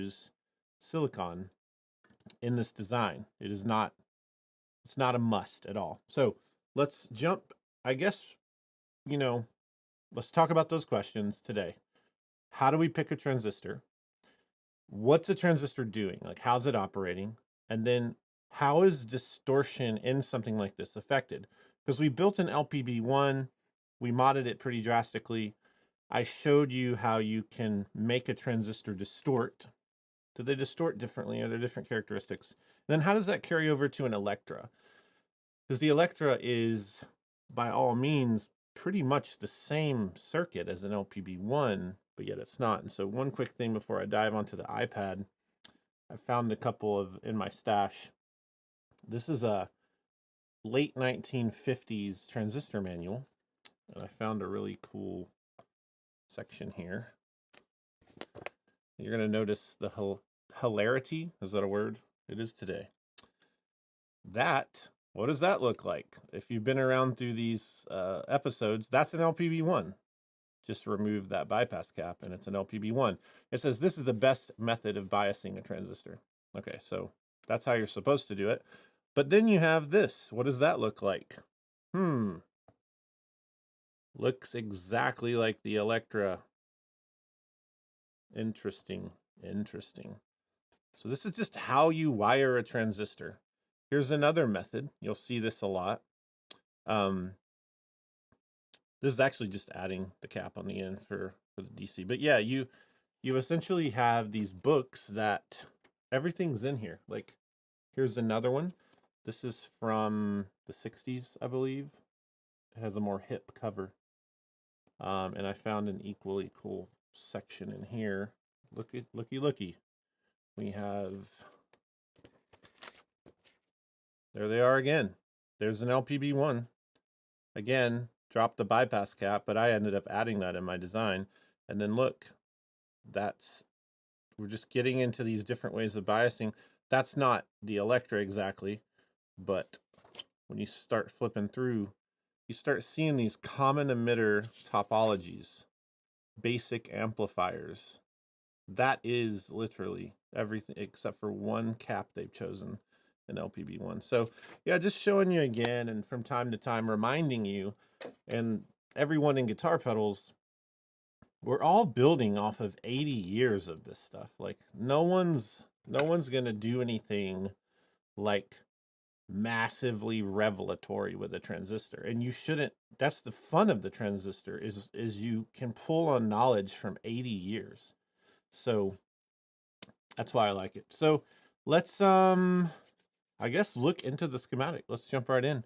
use silicon in this design. It's not a must at all. So let's jump, I guess, let's talk about those questions today. How do we pick a transistor? What's a transistor doing? Like, how's it operating? And then how is distortion in something like this affected? Because we built an LPB1, we modded it pretty drastically. I showed you how you can make a transistor distort. Do they distort differently? Are there different characteristics? And then how does that carry over to an Electra? Because the Electra is, by all means, pretty much the same circuit as an LPB1, but yet it's not. And so one quick thing before I dive onto the iPad, I found a couple in my stash. This is a late 1950s transistor manual, and I found a really cool section here. You're going to notice the hilarity. Is that a word? It is today. What does that look like? If you've been around through these episodes, that's an LPB1. Just remove that bypass cap and it's an LPB1. It says this is the best method of biasing a transistor. Okay, so that's how you're supposed to do it. But then you have this. What does that look like? Looks exactly like the Electra. Interesting. So this is just how you wire a transistor. Here's another method. You'll see this a lot. This is actually just adding the cap on the end for the DC. But yeah, you essentially have these books that everything's in here. Like, here's another one. This is from the 60s, I believe. It has a more hip cover. And I found an equally cool section in here. Looky. We have, there they are again. There's an LPB1. Again, dropped the bypass cap, but I ended up adding that in my design. And then look, we're just getting into these different ways of biasing. That's not the Electra exactly, but when you start flipping through, you start seeing these common emitter topologies, basic amplifiers. That is literally everything except for one cap they've chosen, an LPB1. So yeah, just showing you again, and from time to time reminding you, and everyone in Guitar Pedals, we're all building off of 80 years of this stuff. Like, no one's gonna do anything like massively revelatory with a transistor, and you shouldn't. That's the fun of the transistor, is you can pull on knowledge from 80 years. So that's why I like it. So let's I guess look into the schematic. Let's jump right in.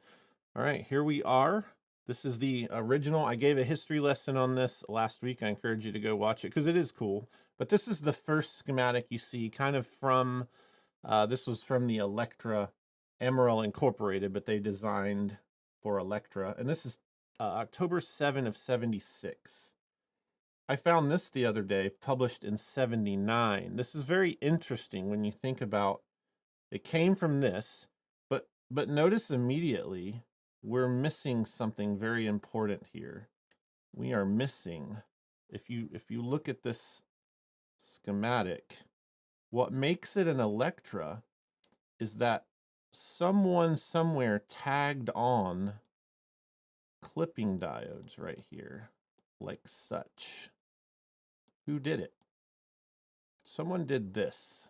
All right, here we are. This is the original. I gave a history lesson on this last week. I encourage you to go watch it because it is cool. But this is the first schematic you see, kind of from, this was from the Electra Emerald Incorporated, but they designed for Electra. And this is October 7 of 76. I found this the other day, published in 79. This is very interesting when you think about, it came from this, but notice immediately we're missing something very important here. We are missing, if you look at this schematic, what makes it an Electra is that someone somewhere tagged on clipping diodes right here, like such. Who did it? Someone did this.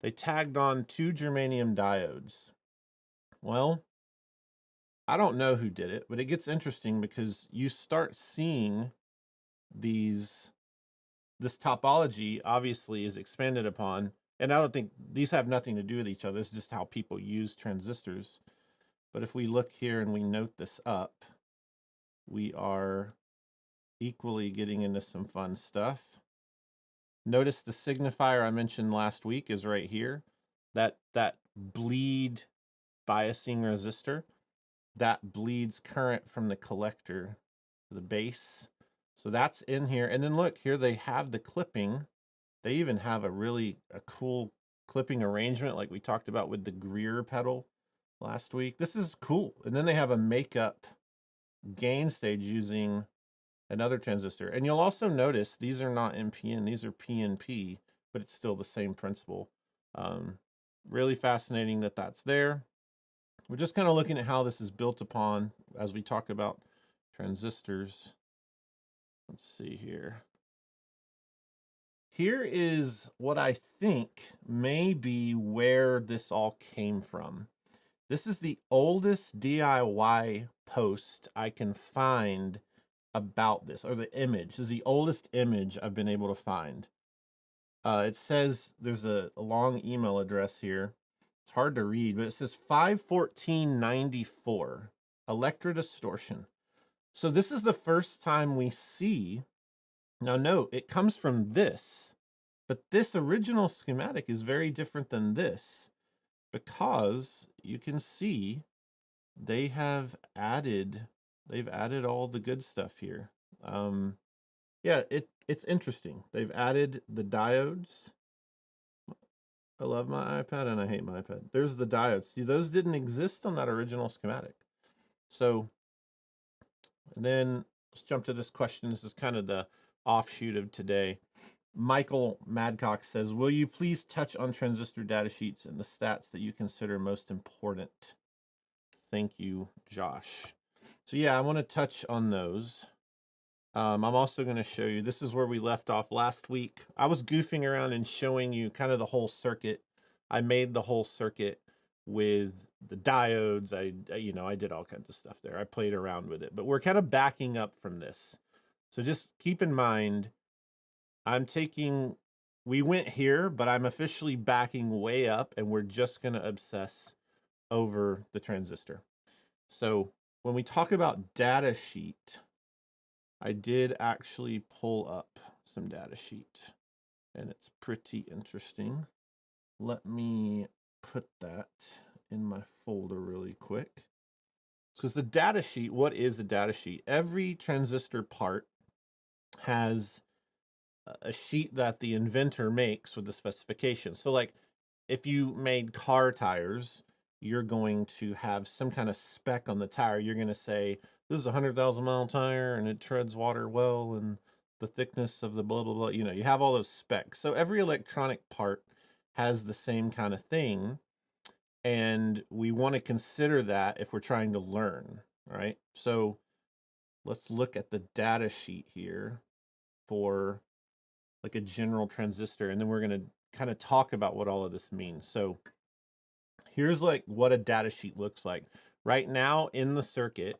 They tagged on 2 germanium diodes. Well, I don't know who did it, but it gets interesting because you start seeing this topology obviously is expanded upon, and I don't think these have nothing to do with each other. It's just how people use transistors. But if we look here and we note this up, we are equally getting into some fun stuff. Notice the signifier I mentioned last week is right here. That bleed biasing resistor, that bleeds current from the collector to the base. So that's in here. And then look, here they have the clipping. They even have a cool clipping arrangement like we talked about with the Greer pedal last week. This is cool. And then they have a makeup gain stage using another transistor. And you'll also notice these are not NPN, these are PNP, but it's still the same principle. Really fascinating that that's there. We're just kind of looking at how this is built upon as we talk about transistors. Let's see here. Here is what I think may be where this all came from. This is the oldest DIY post I can find about this, or the image. This is the oldest image I've been able to find. It says there's a long email address here. It's hard to read, but it says 51494 electrodistortion. So this is the first time we see. Now note, it comes from this, but this original schematic is very different than this, because you can see they've added all the good stuff here. Yeah, it's interesting. They've added the diodes. I love my iPad and I hate my iPad. There's the diodes. See, those didn't exist on that original schematic. So, and then let's jump to this question. This is kind of the offshoot of today. Michael Madcock says, will you please touch on transistor data sheets and the stats that you consider most important? Thank you, Josh. So yeah, I want to touch on those. I'm also going to show you, this is where we left off last week. I was goofing around and showing you kind of the whole circuit. I made the whole circuit with the diodes. I did all kinds of stuff there. I played around with it, but we're kind of backing up from this. So just keep in mind, we went here, but I'm officially backing way up, and we're just going to obsess over the transistor. So when we talk about data sheet, I did actually pull up some data sheet, and it's pretty interesting. Let me put that in my folder really quick. Because the data sheet, what is a data sheet? Every transistor part has a sheet that the inventor makes with the specifications. So like if you made car tires, you're going to have some kind of spec on the tire. You're going to say, this is a 100,000 mile tire and it treads water well and the thickness of the blah, blah, blah. You have all those specs. So every electronic part has the same kind of thing. And we want to consider that if we're trying to learn, right? So let's look at the data sheet here for like a general transistor. And then we're going to kind of talk about what all of this means. So here's like what a data sheet looks like. Right now in the circuit,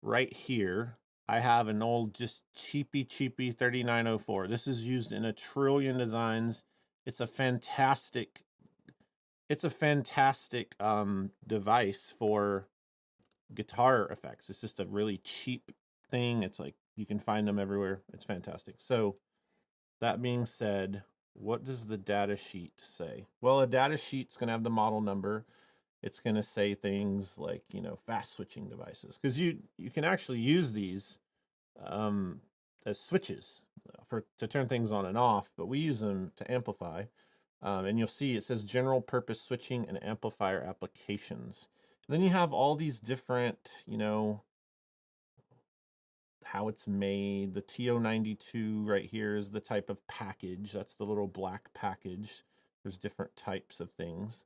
right here, I have an old just cheapy 3904. This is used in a trillion designs. It's a fantastic device for guitar effects. It's just a really cheap thing. It's like you can find them everywhere. It's fantastic. So that being said, what does the data sheet say? Well, a data sheet's going to have the model number. It's going to say things like, fast switching devices, because you can actually use these as switches to turn things on and off, but we use them to amplify. And you'll see it says general purpose switching and amplifier applications. And then you have all these different, how it's made. The TO92 right here is the type of package. That's the little black package. There's different types of things.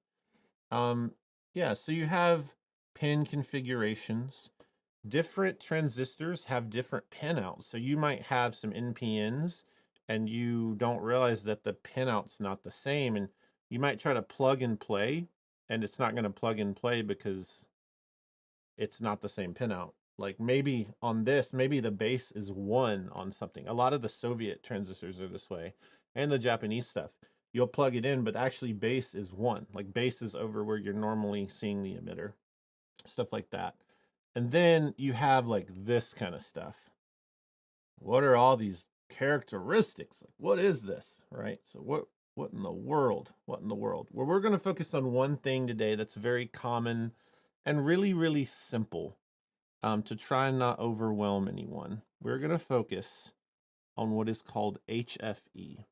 Yeah, so you have pin configurations. Different transistors have different pinouts. So you might have some NPNs and you don't realize that the pinout's not the same. And you might try to plug and play, and it's not going to plug and play because it's not the same pinout. Like maybe on this, maybe the base is 1 on something. A lot of the Soviet transistors are this way, and the Japanese stuff. You'll plug it in, but actually base is 1. Like base is over where you're normally seeing the emitter, stuff like that. And then you have like this kind of stuff. What are all these characteristics? Like, what is this, right? So what in the world? What in the world? Well, we're going to focus on one thing today that's very common and really, really simple, to try and not overwhelm anyone. We're going to focus on what is called HFE.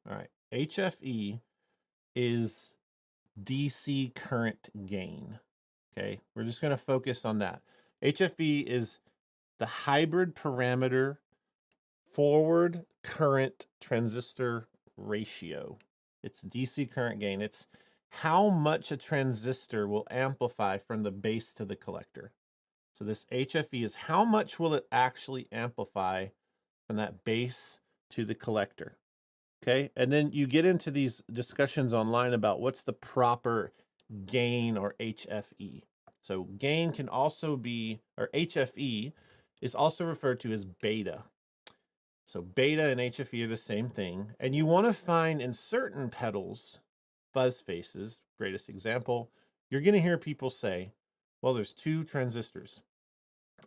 All right, HFE is DC current gain. Okay, we're just going to focus on that. HFE is the hybrid parameter forward current transistor ratio. It's DC current gain. It's how much a transistor will amplify from the base to the collector. So this HFE is how much will it actually amplify from that base to the collector. Okay, and then you get into these discussions online about what's the proper gain or HFE. So gain can also be, or HFE is also referred to as beta. So beta and HFE are the same thing. And you want to find in certain pedals, fuzz faces, greatest example, you're going to hear people say, well, there's two transistors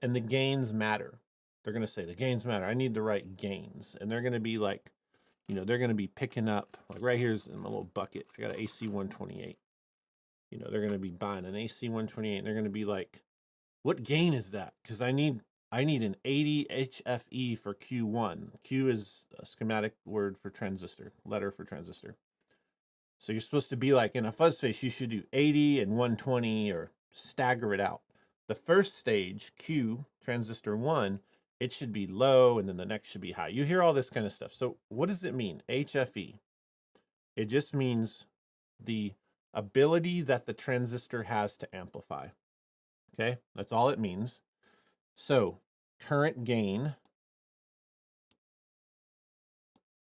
and the gains matter. They're going to say the gains matter. I need the right gains. And they're going to be like, you know, they're going to be picking up, like right here's in my little bucket, I got an AC128. You know, they're going to be buying an AC128 and they're going to be like, what gain is that? Because I need an 80 HFE for Q1. Q is a schematic word for transistor, letter for transistor. So you're supposed to be like in a fuzz face, you should do 80 and 120 or stagger it out. The first stage, Q, transistor 1, it should be low and then the next should be high. You hear all this kind of stuff. So what does it mean? HFE. It just means the ability that the transistor has to amplify. Okay, that's all it means. So current gain,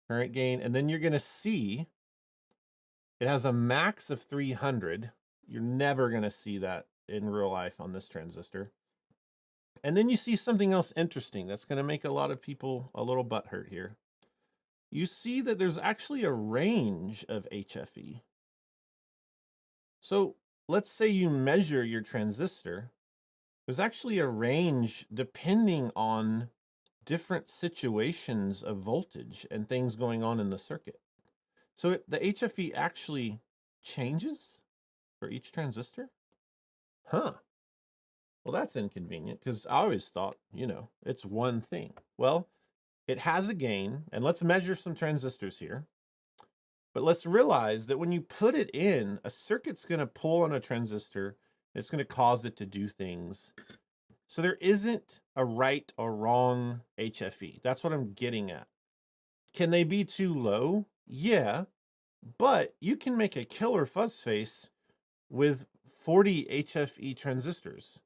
and then you're going to see it has a max of 300. You're never going to see that in real life on this transistor. And then you see something else interesting that's going to make a lot of people a little butthurt here. You see that there's actually a range of HFE. So let's say you measure your transistor. There's actually a range depending on different situations of voltage and things going on in the circuit. So the HFE actually changes for each transistor? Huh. Well, that's inconvenient because I always thought, you know, it's one thing. Well, it has a gain, and let's measure some transistors here. But let's realize that when you put it in, a circuit's going to pull on a transistor. It's going to cause it to do things. So there isn't a right or wrong HFE. That's what I'm getting at. Can they be too low? Yeah, but you can make a killer fuzz face with 40 HFE transistors.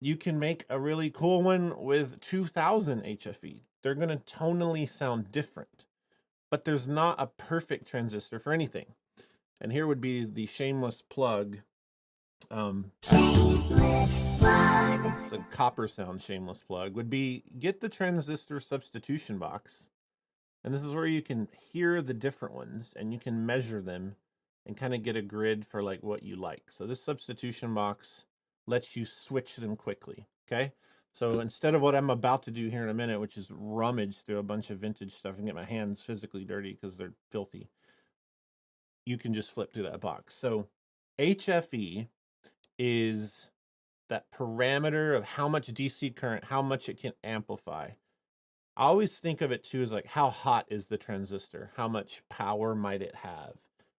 You can make a really cool one with 2000 HFE. They're going to tonally sound different, but there's not a perfect transistor for anything. And here would be the shameless plug. It's a copper sound shameless plug would be get the transistor substitution box. And this is where you can hear the different ones and you can measure them and kind of get a grid for like what you like. So this substitution box lets you switch them quickly. Okay. So instead of what I'm about to do here in a minute, which is rummage through a bunch of vintage stuff and get my hands physically dirty because they're filthy, you can just flip through that box. So HFE is that parameter of how much DC current, how much it can amplify. I always think of it too as like, how hot is the transistor? How much power might it have?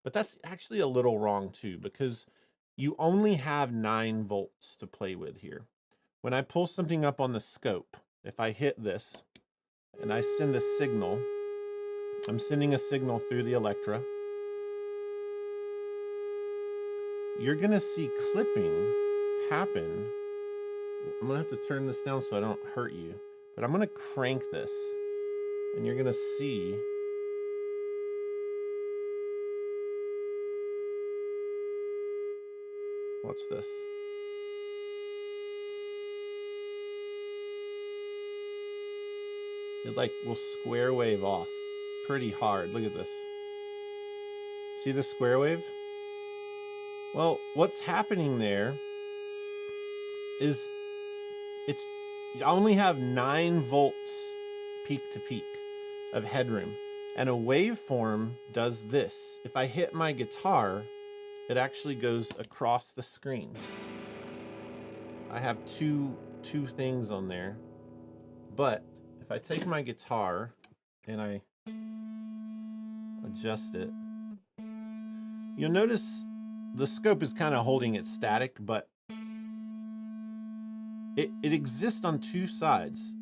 But that's actually a little wrong too, because you only have 9 volts to play with here. When I pull something up on the scope, if I hit this and I send a signal, I'm sending a signal through the Electra. You're gonna see clipping happen. I'm gonna have to turn this down so I don't hurt you, but I'm gonna crank this and you're gonna see watch this. It like will square wave off pretty hard. Look at this. See the square wave? Well, what's happening there is you only have 9 volts peak to peak of headroom. And a waveform does this. If I hit my guitar, it actually goes across the screen. I have two things on there. But if I take my guitar and I adjust it, you'll notice the scope is kind of holding it static, but it exists on 2 sides.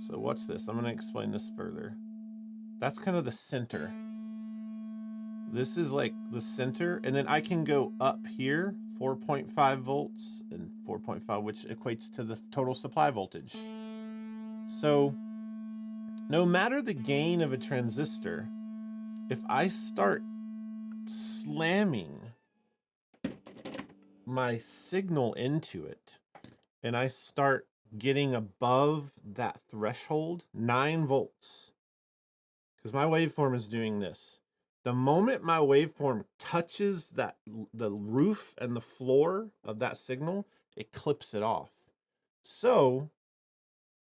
So watch this. I'm going to explain this further. That's kind of the center. This is like the center, and then I can go up here, 4.5 volts and 4.5, which equates to the total supply voltage. So no matter the gain of a transistor, if I start slamming my signal into it and I start getting above that threshold, 9 volts, because my waveform is doing this. The moment my waveform touches the roof and the floor of that signal, it clips it off. So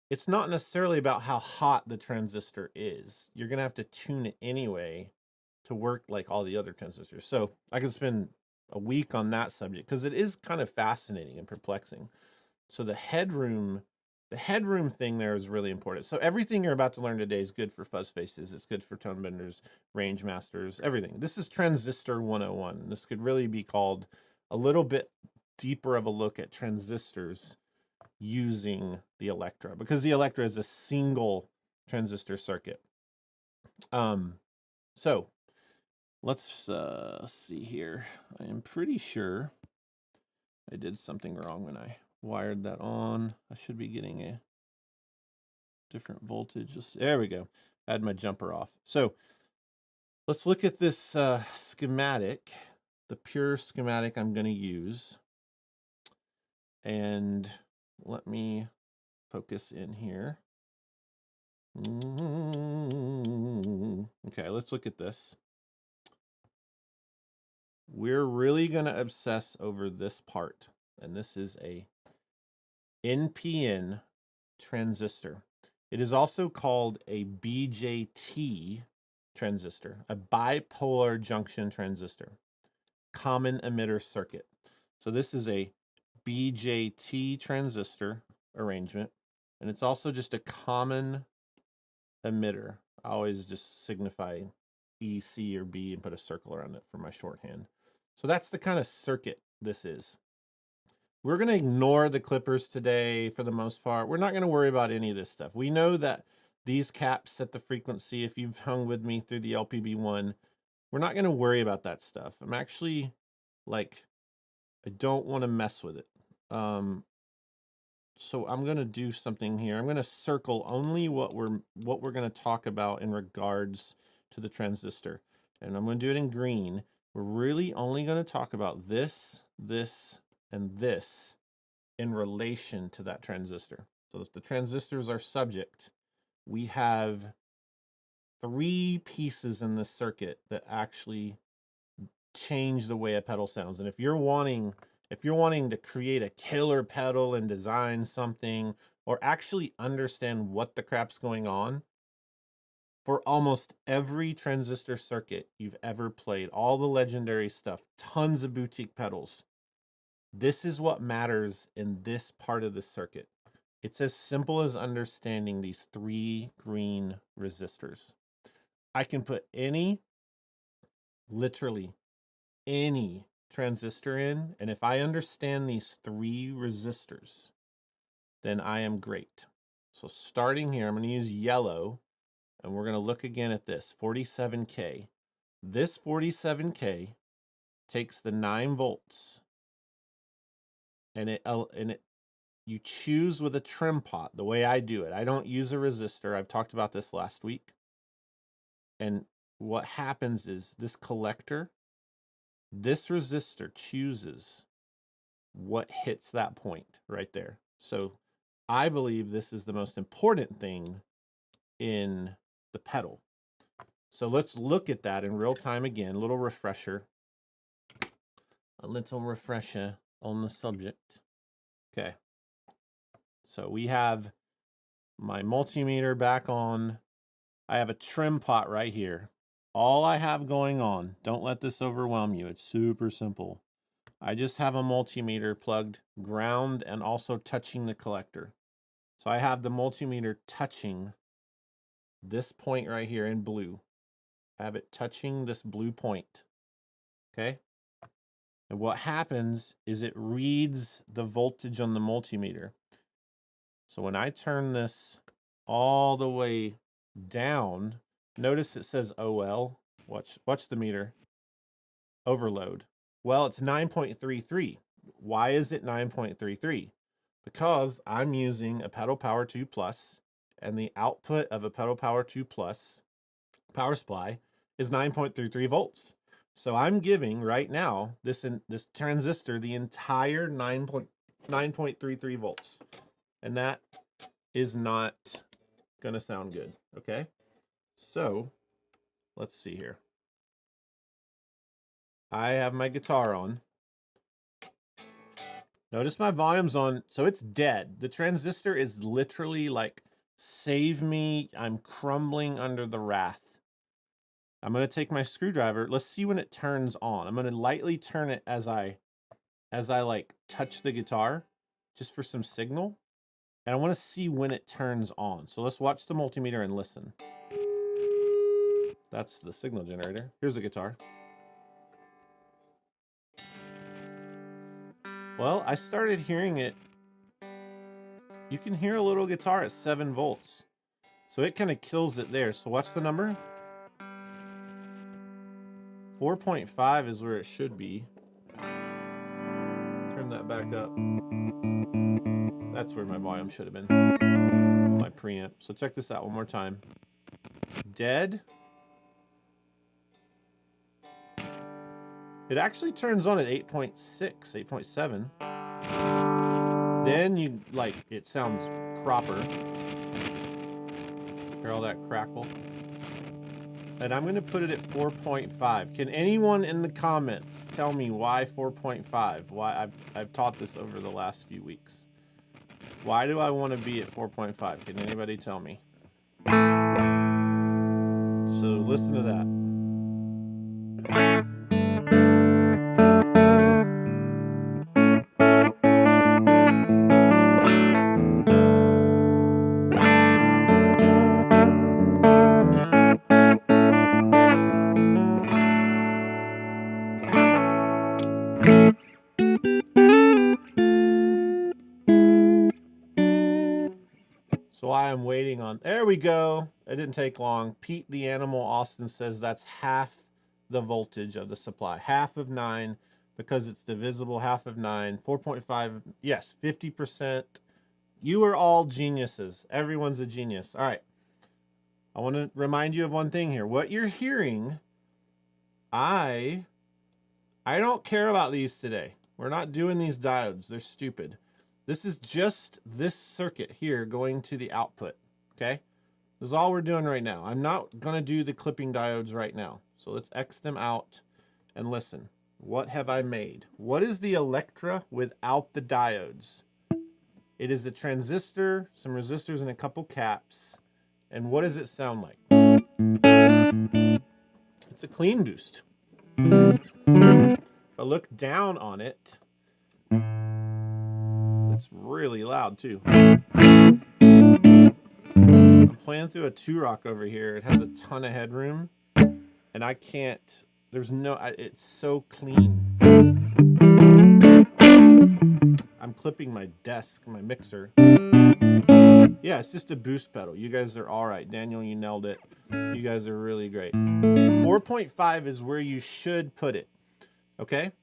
it's not necessarily about how hot the transistor is. You're gonna have to tune it anyway to work like all the other transistors. So I can spend a week on that subject because it is kind of fascinating and perplexing. So the headroom thing there is really important. So everything you're about to learn today is good for fuzz faces. It's good for tone benders, range masters, everything. This is transistor 101. This could really be called a little bit deeper of a look at transistors using the Electra, because the Electra is a single transistor circuit. So let's see here. I am pretty sure I did something wrong when I wired that on. I should be getting a different voltage. There we go. I had my jumper off. So let's look at this schematic, the pure schematic I'm going to use. And let me focus in here. Okay, let's look at this. We're really going to obsess over this part. And this is a NPN transistor. It is also called a BJT transistor, a bipolar junction transistor, common emitter circuit. So this is a BJT transistor arrangement, and it's also just a common emitter. I always just signify E, C, or B and put a circle around it for my shorthand. So that's the kind of circuit this is. We're going to ignore the clippers today for the most part. We're not going to worry about any of this stuff. We know that these caps set the frequency. If you've hung with me through the LPB1, we're not going to worry about that stuff. I'm actually like, I don't want to mess with it. So I'm going to do something here. I'm going to circle only what we're going to talk about in regards to the transistor. And I'm going to do it in green. We're really only going to talk about this, and this in relation to that transistor. So if the transistors are subject, we have 3 pieces in this circuit that actually change the way a pedal sounds. And if you're wanting to create a killer pedal and design something, or actually understand what the crap's going on, for almost every transistor circuit you've ever played, all the legendary stuff, tons of boutique pedals, this is what matters in this part of the circuit. It's as simple as understanding these 3 green resistors. I can put literally any transistor in, and if I understand these 3 resistors, then I am great. So starting here, I'm going to use yellow, and we're going to look again at this 47K. This 47K takes the 9 volts, and you choose with a trim pot the way I do it. I don't use a resistor. I've talked about this last week. And what happens is this collector, this resistor chooses what hits that point right there. So I believe this is the most important thing in the pedal. So let's look at that in real time again, a little refresher on the subject. Okay. So we have my multimeter back on. I have a trim pot right here. All I have going on, don't let this overwhelm you. It's super simple. I just have a multimeter plugged ground and also touching the collector. So I have the multimeter touching this point right here in blue. I have it touching this blue point. Okay? And what happens is it reads the voltage on the multimeter. So when I turn this all the way down, Notice it says OL. Watch the meter. Overload. Well, it's 9.33. Why is it 9.33? Because I'm using a Pedal Power 2 Plus, and the output of a Pedal Power 2 Plus power supply is 9.33 volts. So I'm giving right now this transistor the entire 9.33 volts. And that is not going to sound good, okay? So let's see here. I have my guitar on. Notice my volume's on, so it's dead. The transistor is literally like, save me, I'm crumbling under the wrath. I'm going to take my screwdriver. Let's see when it turns on. I'm going to lightly turn it as I like touch the guitar, just for some signal. And I want to see when it turns on. So let's watch the multimeter and listen. That's the signal generator. Here's the guitar. Well, I started hearing it. You can hear a little guitar at 7 volts. So it kind of kills it there. So watch the number. 4.5 is where it should be. Turn that back up. That's where my volume should have been on my preamp. So check this out one more time. Dead. It actually turns on at 8.6, 8.7. Then you, like, it sounds proper. Hear all that crackle? And I'm going to put it at 4.5. Can anyone in the comments tell me why 4.5? Why I've taught this over the last few weeks. Why do I want to be at 4.5? Can anybody tell me? So listen to that. So I am waiting on, there we go. It didn't take long. Pete the Animal Austin says that's half the voltage of the supply. Half of 9, because it's divisible, half of 9. 4.5, yes, 50%. You are all geniuses. Everyone's a genius. All right. I want to remind you of one thing here. What you're hearing, I don't care about these today. We're not doing these diodes. They're stupid. This is just this circuit here going to the output, okay? This is all we're doing right now. I'm not going to do the clipping diodes right now. So let's X them out and listen. What have I made? What is the Electra without the diodes? It is a transistor, some resistors, and a couple caps. And what does it sound like? It's a clean boost. If I look down on it, it's really loud too. I'm playing through a 2-rock over here. It has a ton of headroom, and I can't, there's no, it's so clean. I'm clipping my desk, my mixer. Yeah, it's just a boost pedal. You guys are all right. Daniel, you nailed it. You guys are really great. 4.5 is where you should put it, okay?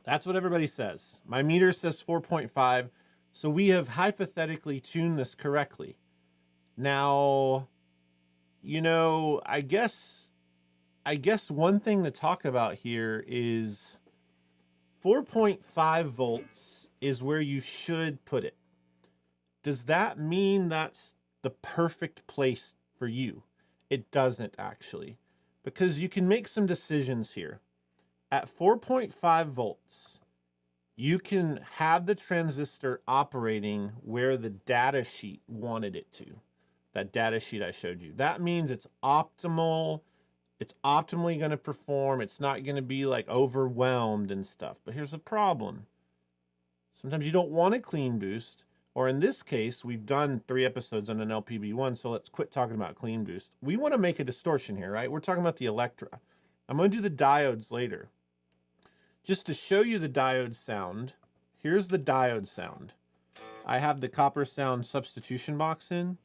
That's what everybody says. My meter says 4.5, so we have hypothetically tuned this correctly. Now, you know, I guess one thing to talk about here is 4.5 volts is where you should put it. Does that mean that's the perfect place for you? It doesn't actually, because you can make some decisions here. At 4.5 volts, you can have the transistor operating where the data sheet wanted it to. That data sheet I showed you. That means it's optimal. It's optimally going to perform. It's not going to be like overwhelmed and stuff. But here's the problem. Sometimes you don't want a clean boost. Or in this case, we've done 3 episodes on an LPB1, so let's quit talking about clean boost. We want to make a distortion here, right? We're talking about the Electra. I'm going to do the diodes later. Just to show you the diode sound, here's the diode sound. I have the copper sound substitution box in.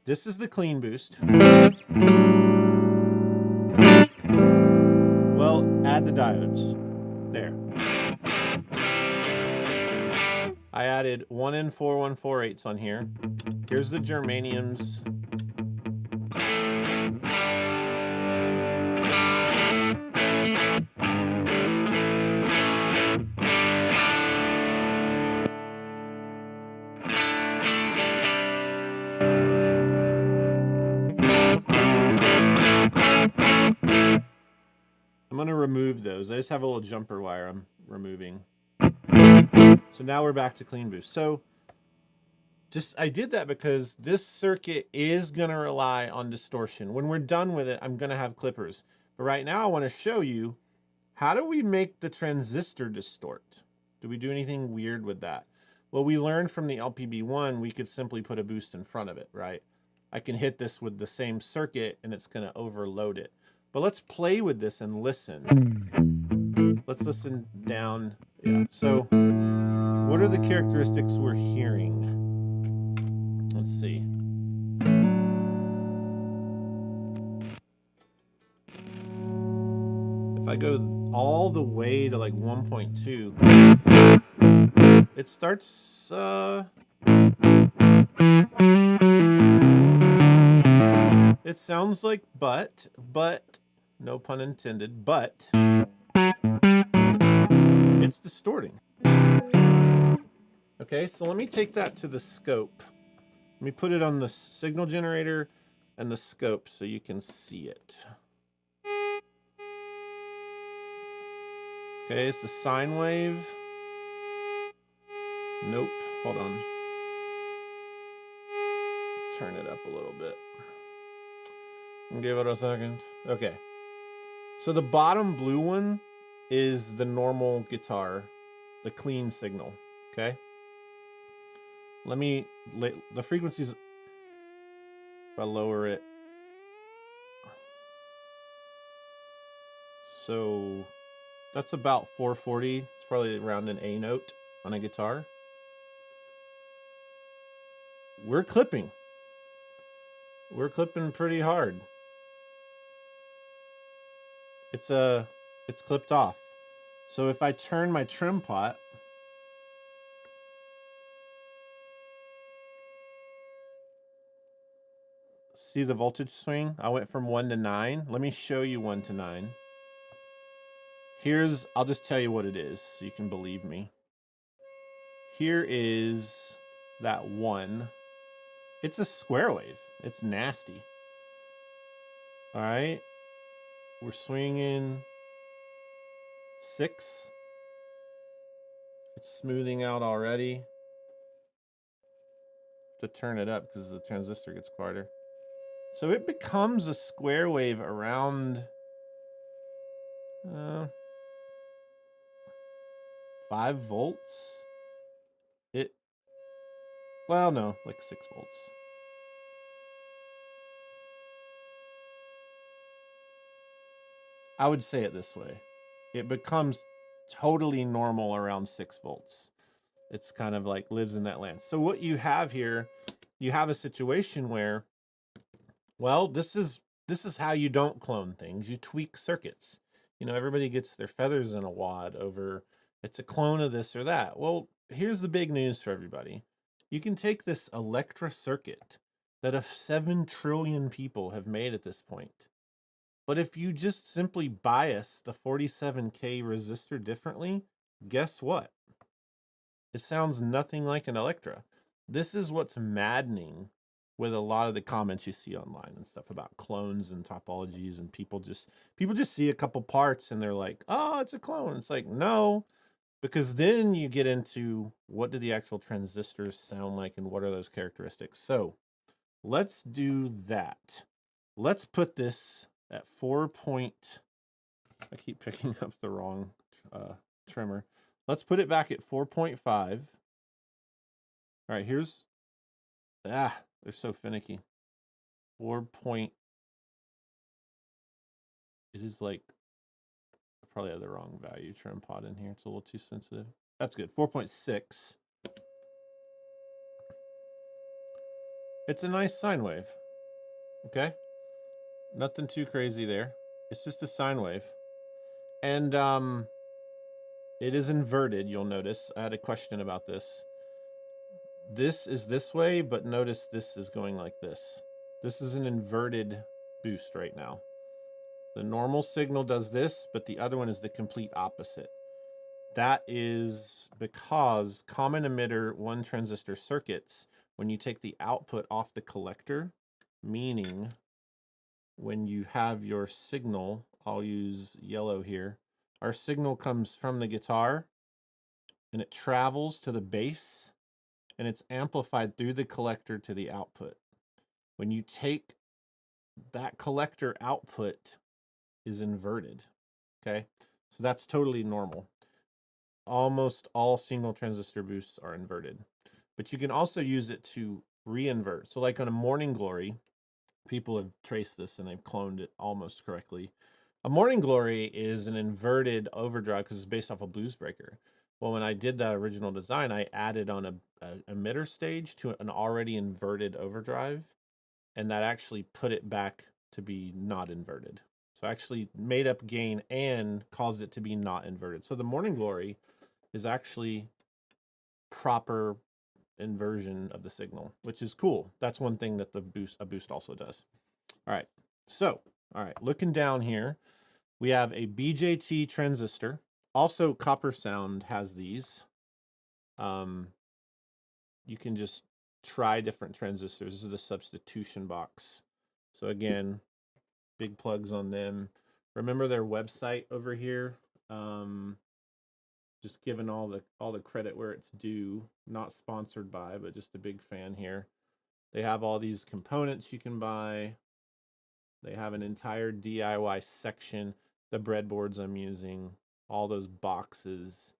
This is the clean boost. Well, add the diodes. There. I added 1N4, 148s on here. Here's the germaniums. I'm going to remove those. I just have a little jumper wire I'm removing. So now we're back to clean boost. So I did that because this circuit is going to rely on distortion. When we're done with it, I'm going to have clippers. But right now I want to show you, how do we make the transistor distort? Do we do anything weird with that? Well, we learned from the LPB1, we could simply put a boost in front of it, right? I can hit this with the same circuit and it's going to overload it. But let's play with this and listen. Let's listen down. Yeah. So what are the characteristics we're hearing? Let's see. If I go all the way to like 1.2, it starts, it sounds like but, no pun intended, but it's distorting. Okay, so let me take that to the scope. Let me put it on the signal generator and the scope so you can see it. Okay, it's the sine wave. Nope, hold on. Turn it up a little bit. Give it a second. Okay. So the bottom blue one is the normal guitar, the clean signal, okay? The frequencies, if I lower it. So that's about 440. It's probably around an A note on a guitar. We're clipping. We're clipping pretty hard. It's clipped off. So if I turn my trim pot, see the voltage swing? I went from 1 to 9. Let me show you 1 to 9. I'll just tell you what it is so you can believe me. Here is that 1. It's a square wave. It's nasty. All right. We're swinging 6. It's smoothing out already. To turn it up because the transistor gets quieter. So it becomes a square wave around 5 volts. Well, no, like 6 volts. I would say it this way. It becomes totally normal around 6 volts. It's kind of like lives in that land. So what you have here, you have a situation where, well, this is how you don't clone things. You tweak circuits. You know, everybody gets their feathers in a wad over it's a clone of this or that. Well, here's the big news for everybody. You can take this Electra circuit that 7 trillion people have made at this point. But if you just simply bias the 47K resistor differently, guess what? It sounds nothing like an Electra. This is what's maddening with a lot of the comments you see online and stuff about clones and topologies, and people just see a couple parts and they're like, oh, it's a clone. It's like, no, because then you get into what do the actual transistors sound like and what are those characteristics. So let's do that. Let's put this at 4. I keep picking up the wrong trimmer. Let's put it back at 4.5. All right, they're so finicky. 4 point. It is like, I probably have the wrong value trim pot in here. It's a little too sensitive. That's good. 4.6. It's a nice sine wave. Okay? Nothing too crazy there. It's just a sine wave. And it is inverted, you'll notice. I had a question about this. This is this way, but notice this is going like this. This is an inverted boost right now. The normal signal does this, but the other one is the complete opposite. That is because common emitter one transistor circuits, when you take the output off the collector, meaning when you have your signal, I'll use yellow here, our signal comes from the guitar and it travels to the base and it's amplified through the collector to the output. When you take that collector output is inverted, okay? So that's totally normal. Almost all single transistor boosts are inverted, but you can also use it to re-invert. So like on a Morning Glory, people have traced this and they've cloned it almost correctly. A Morning Glory is an inverted overdrive because it's based off a blues breaker. Well, when I did that original design, I added on a emitter stage to an already inverted overdrive, and that actually put it back to be not inverted. So I actually made up gain and caused it to be not inverted. So the Morning Glory is actually proper inversion of the signal, which is cool. That's one thing that a boost also does. All right, so, all right, looking down here, we have a BJT transistor. Also, Copper Sound has these. You can just try different transistors. This is the substitution box. So again, big plugs on them. Remember their website over here. Just giving all the credit where it's due. Not sponsored by, but just a big fan here. They have all these components you can buy. They have an entire DIY section. The breadboards I'm using, all those boxes.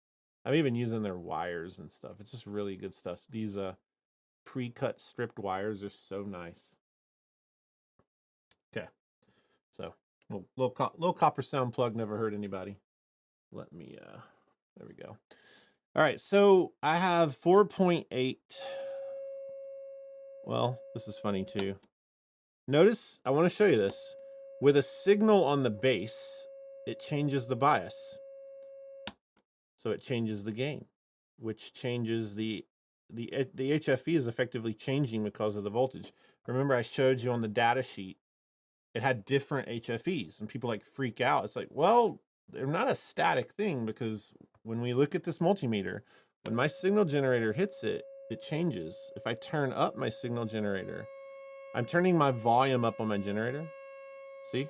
I'm even using their wires and stuff. It's just really good stuff. These pre-cut stripped wires are so nice. Okay, so little Copper Sound plug never hurt anybody. Let me there we go. All right, so I have 4.8. Well, this is funny too. Notice, I want to show you this. With a signal on the base, it changes the bias. So it changes the gain, which changes the HFE is effectively changing because of the voltage. Remember I showed you on the data sheet, it had different HFEs and people like freak out. It's like, well, they're not a static thing because when we look at this multimeter, when my signal generator hits it, it changes. If I turn up my signal generator, I'm turning my volume up on my generator. See?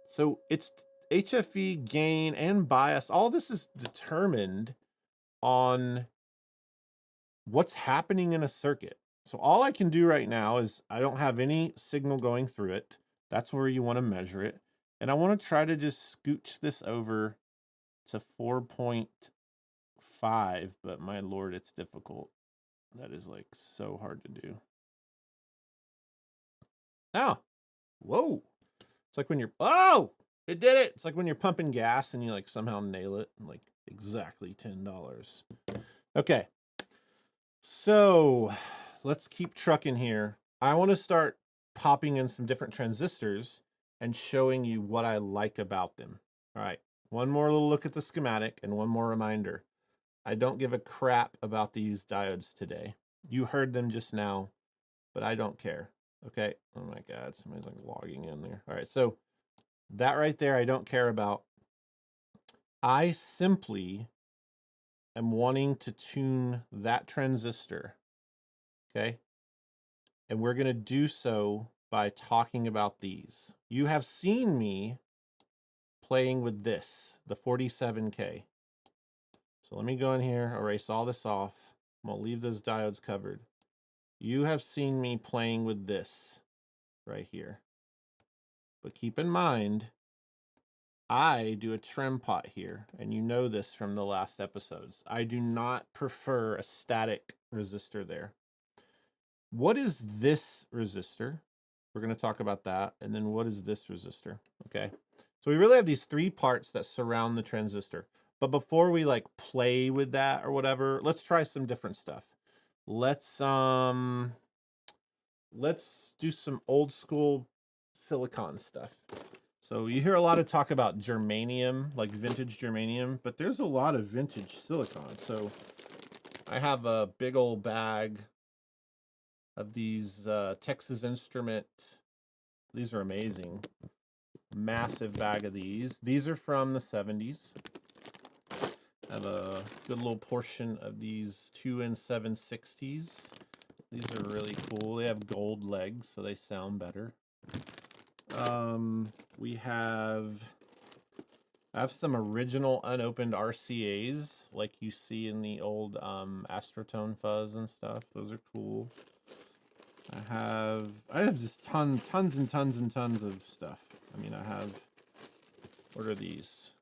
So it's HFE, gain, and bias. All this is determined on what's happening in a circuit. So all I can do right now is I don't have any signal going through it. That's where you want to measure it. And I want to try to just scooch this over to 4.5, but my Lord, it's difficult. That is like so hard to do. Oh, whoa. It's like when you're, oh, it did it. It's like when you're pumping gas and you like somehow nail it, like exactly $10. Okay. So let's keep trucking here. I want to start popping in some different transistors and showing you what I like about them. All right, one more little look at the schematic and one more reminder. I don't give a crap about these diodes today. You heard them just now, but I don't care. Okay, oh my God, somebody's like logging in there. All right, so that right there, I don't care about. I simply am wanting to tune that transistor, okay? And we're going to do so by talking about these. You have seen me playing with this, the 47K. So let me go in here, erase all this off. I'm going to leave those diodes covered. You have seen me playing with this right here. But keep in mind, I do a trem pot here, and you know this from the last episodes. I do not prefer a static resistor there. What is this resistor? We're going to talk about that. And then what is this resistor? Okay. So we really have these three parts that surround the transistor. But before we like play with that or whatever, let's try some different stuff. Let's let's do some old school silicon stuff. So you hear a lot of talk about germanium, like vintage germanium, but there's a lot of vintage silicon. So I have a big old bag of these Texas Instrument. These are amazing. Massive bag of these. These are from the 70s. I have a good little portion of these 2N760s. These are really cool. They have gold legs, so they sound better. We have, I have some original unopened RCAs, like you see in the old Astrotone fuzz and stuff. Those are cool. I have just tons and tons and tons of stuff. I mean, I have, what are these?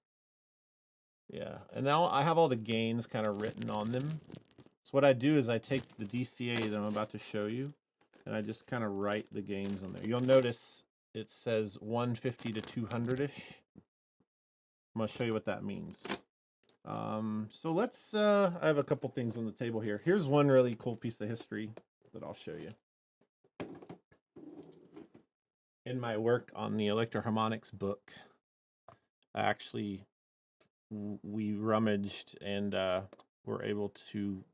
Yeah, and now I have all the gains kind of written on them. So what I do is I take the DCA that I'm about to show you, and I just kind of write the gains on there. You'll notice it says 150 to 200-ish. I'm going to show you what that means. So let's, I have a couple things on the table here. Here's one really cool piece of history that I'll show you. In my work on the electroharmonics book, we rummaged and were able to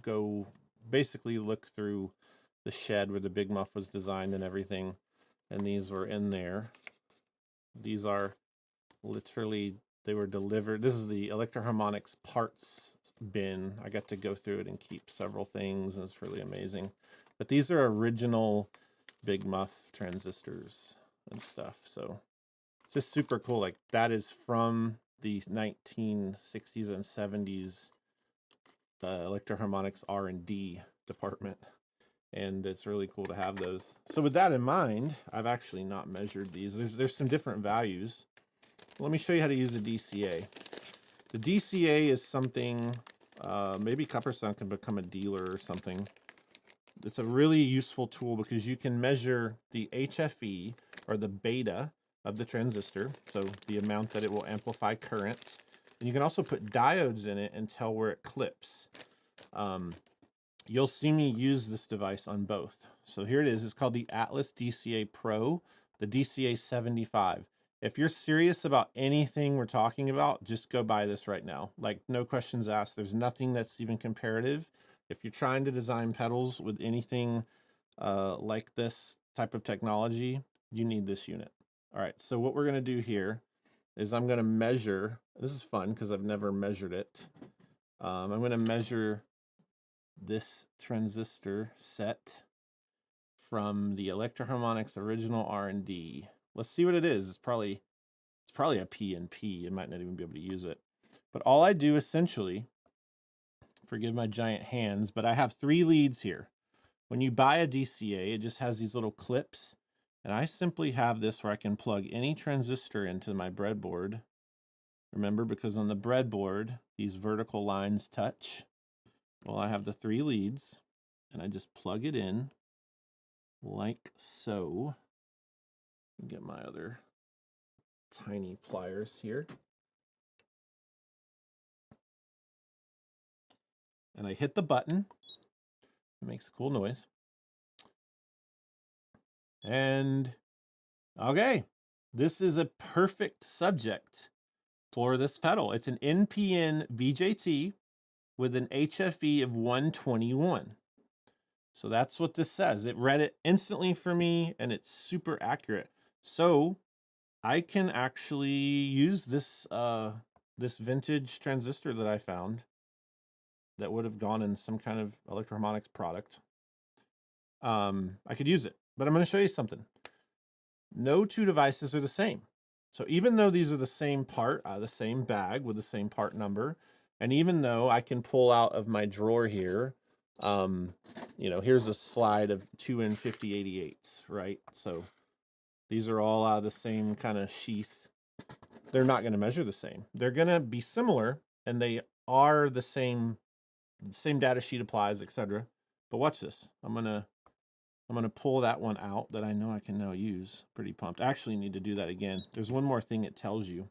go basically look through the shed where the Big Muff was designed and everything, and these were in there. These are literally, they were delivered. This is the electroharmonics parts bin. I got to go through it and keep several things, and it's really amazing. But these are original Big Muff transistors and stuff, so it's just super cool. Like, that is from the 1960s and 70s electroharmonics R&D department, and it's really cool to have those. So with that in mind, I've actually not measured these. There's some different values. Let me show you how to use the DCA. The DCA is something, maybe Copperson can become a dealer or something. It's a really useful tool because you can measure the HFE, or the beta of the transistor, so the amount that it will amplify current. And you can also put diodes in it and tell where it clips. You'll see me use this device on both. So here it is. It's called the Atlas DCA Pro, the DCA 75. If you're serious about anything we're talking about, just go buy this right now. Like, no questions asked. There's nothing that's even comparative. If you're trying to design pedals with anything like this type of technology, you need this unit. All right, so what we're going to do here is I'm going to measure. This is fun because I've never measured it. I'm going to measure this transistor set from the Electroharmonics original R&D. Let's see what it is. It's probably a P&P. You might not even be able to use it. But all I do essentially, forgive my giant hands, but I have 3 leads here. When you buy a DCA, it just has these little clips, and I simply have this where I can plug any transistor into my breadboard. Remember, because on the breadboard, these vertical lines touch. Well, I have the 3 leads, and I just plug it in like so. Get my other tiny pliers here. And I hit the button. It makes a cool noise. And okay, this is a perfect subject for this pedal. It's an NPN VJT with an HFE of 121. So that's what this says. It read it instantly for me, and it's super accurate. So I can actually use this this vintage transistor that I found that would have gone in some kind of electroharmonics product. I could use it, but I'm going to show you something. No 2 devices are the same. So even though these are the same part, the same bag with the same part number, and even though I can pull out of my drawer here, you know, here's a slide of 2N5088s, right? So these are all out of the same kind of sheath. They're not going to measure the same. They're going to be similar, and they are the same data sheet applies, etc. But watch this. I'm gonna pull that one out that I know I can now use. Pretty pumped. I actually need to do that again. There's one more thing it tells you.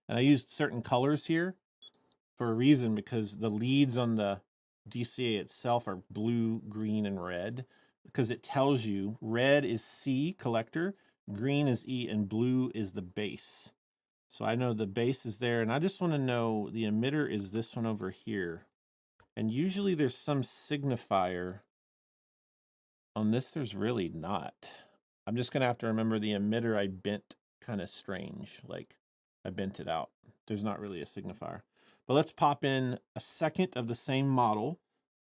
And I used certain colors here for a reason, because the leads on the DCA itself are blue, green, and red. because it tells you red is C, collector, green is E, and blue is the base. So I know the base is there, and I just want to know the emitter is this one over here. And usually there's some signifier. On this, there's really not. I'm just going to have to remember the emitter I bent kind of strange. Like I bent it out. There's not really a signifier. But let's pop in a second of the same model.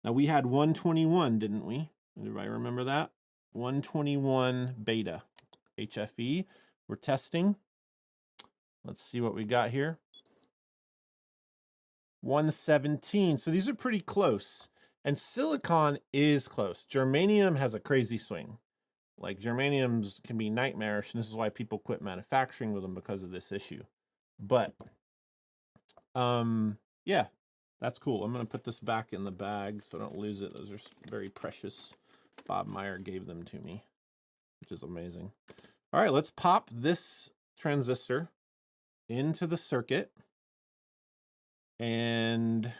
Now we had 121, didn't we? Everybody remember that? 121 beta HFE. We're testing. Let's see what we got here. 117. So these are pretty close. And silicon is close. Germanium has a crazy swing. Like germaniums can be nightmarish, and this is why people quit manufacturing with them because of this issue. But yeah, that's cool. I'm going to put this back in the bag so I don't lose it. Those are very precious. Bob Meyer gave them to me, which is amazing. All right, let's pop this transistor into the circuit and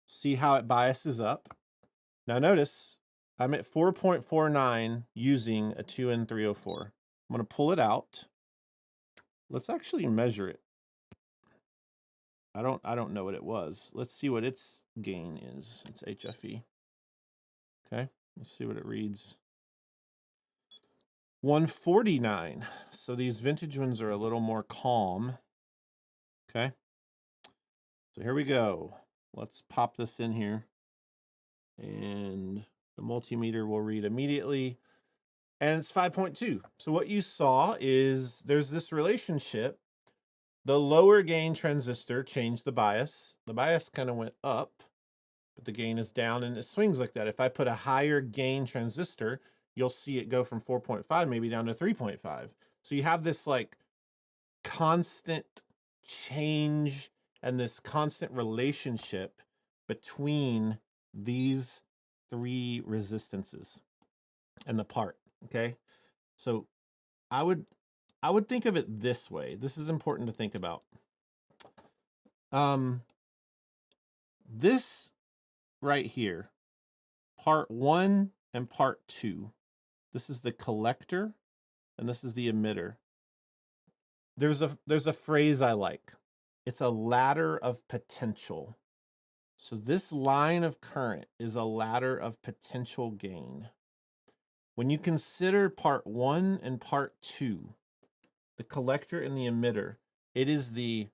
see how it biases up. Now notice I'm at 4.49 using a 2N304. I'm going to pull it out. Let's actually measure it. I don't know what it was. Let's see what its gain is. It's HFE. Okay, let's see what it reads. 149. So these vintage ones are a little more calm. Okay. So here we go. Let's pop this in here. And the multimeter will read immediately. And it's 5.2. So what you saw is there's this relationship. The lower gain transistor changed the bias. The bias kind of went up, but the gain is down, and it swings like that. If I put a higher gain transistor, you'll see it go from 4.5 maybe down to 3.5. So you have this like constant change and this constant relationship between these three resistances and the part. Okay, so I would think of it this way. This is important to think about. This right here, part 1 and part 2, this is the collector and this is the emitter. There's a phrase I like. It's a ladder of potential. So this line of current is a ladder of potential gain. When you consider part 1 and part 2, the collector and the emitter, it is the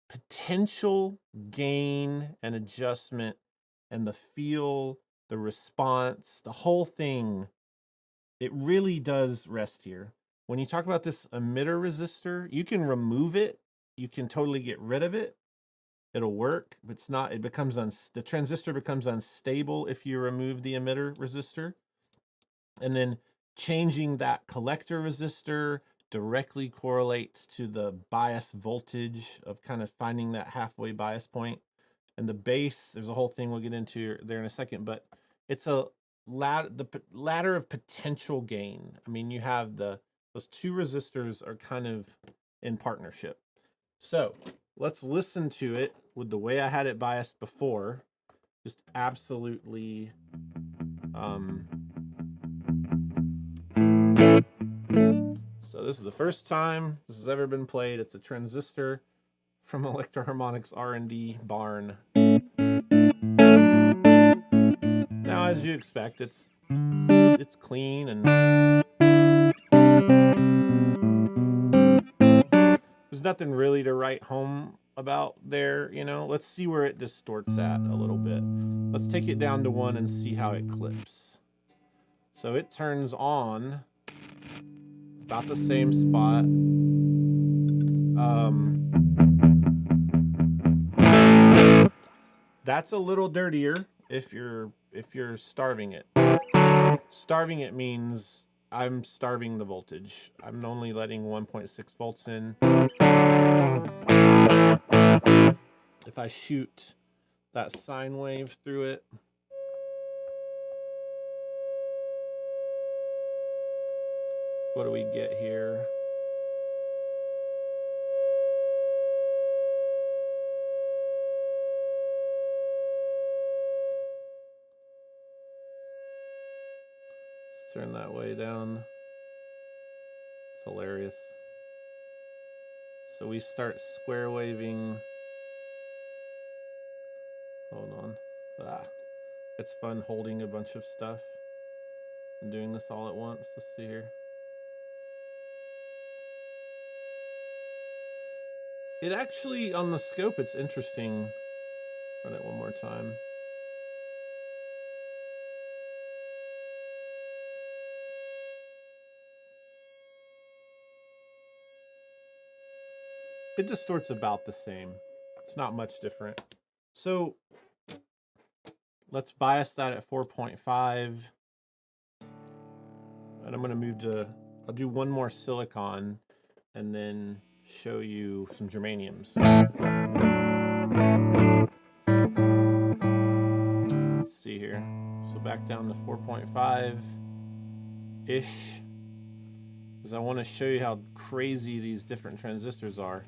potential gain and adjustment and the feel, the response, the whole thing. It really does rest here. When you talk about this emitter resistor, you can remove it. You can totally get rid of it. It'll work, but it's not, it becomes, the transistor becomes unstable if you remove the emitter resistor. And then changing that collector resistor directly correlates to the bias voltage of kind of finding that halfway bias point. And the base, there's a whole thing we'll get into there in a second, but it's a ladder of potential gain. I mean, you have those two resistors are kind of in partnership. So let's listen to it with the way I had it biased before. Just absolutely so this is the first time this has ever been played. It's a transistor from Electroharmonics R&D barn. Now, as you expect, it's clean and there's nothing really to write home about there, you know. Let's see where it distorts at a little bit. Let's take it down to 1 and see how it clips. So it turns on about the same spot. That's a little dirtier if you're starving it. Starving it means I'm starving the voltage. I'm only letting 1.6 volts in. If I shoot that sine wave through it, what do we get here? transistor in that way down. It's hilarious. So we start square waving. Hold on. It's fun holding a bunch of stuff and doing this all at once. Let's see here. It actually, on the scope, it's interesting. Run it one more time. It distorts about the same. It's not much different. So let's bias that at 4.5. And I'm gonna move to, I'll do one more silicon and then show you some germaniums. Let's see here. So back down to 4.5-ish. Because I want to show you how crazy these different transistors are.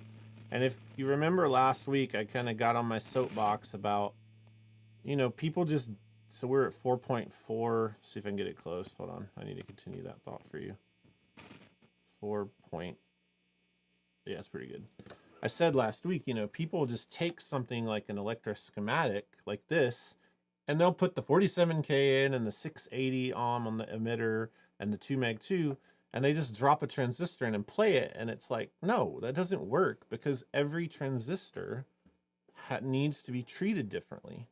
And if you remember last week, I kind of got on my soapbox about, you know, people just, so we're at 4.4. See if I can get it close. Hold on. I need to continue that thought for you. 4 point. Yeah, it's pretty good. I said last week, you know, people just take something like an electroschematic like this, and they'll put the 47K in and the 680 ohm on the emitter and the 2 meg 2, and they just drop a transistor in and play it. And it's like, no, that doesn't work, because every transistor needs to be treated differently.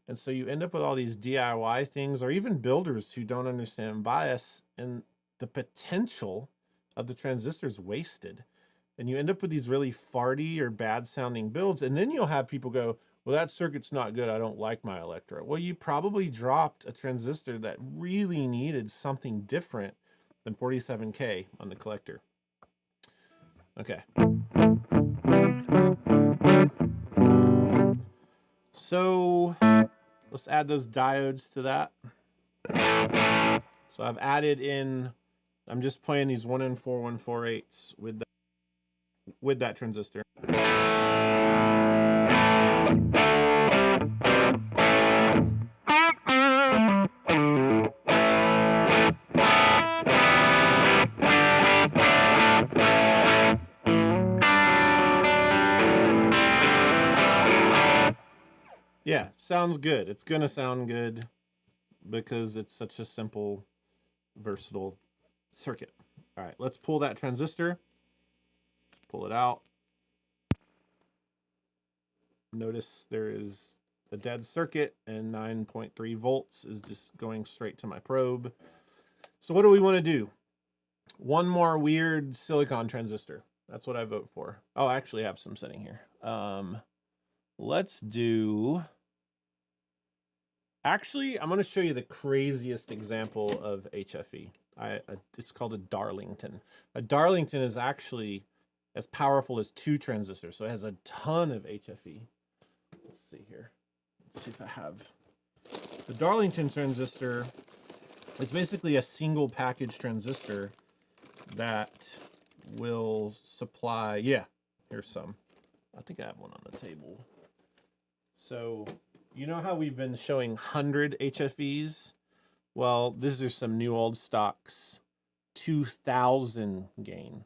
And so you end up with all these DIY things, or even builders who don't understand bias, and the potential of the transistors wasted. And you end up with these really farty or bad sounding builds. And then you'll have people go, well, that circuit's not good. I don't like my electro. Well, you probably dropped a transistor that really needed something different than 47K on the collector. Okay. So let's add those diodes to that. So I've added in, I'm just playing these 1 in 4 1/4/8 with that transistor. Yeah, sounds good. It's gonna sound good because it's such a simple, versatile circuit. All right, let's pull that transistor. Pull it out. Notice there is a dead circuit, and 9.3 volts is just going straight to my probe. So what do we want to do? One more weird silicon transistor. That's what I vote for. Oh, I actually have some sitting here. Let's do, actually, I'm going to show you the craziest example of HFE. It's called a Darlington. A Darlington is actually as powerful as 2 transistors, so it has a ton of HFE. Let's see here. Let's see if I have. The Darlington transistor is basically a single package transistor that will supply, yeah, here's some. I think I have one on the table. So, you know how we've been showing 100 HFEs? Well, these are some new old stocks, 2000 gain.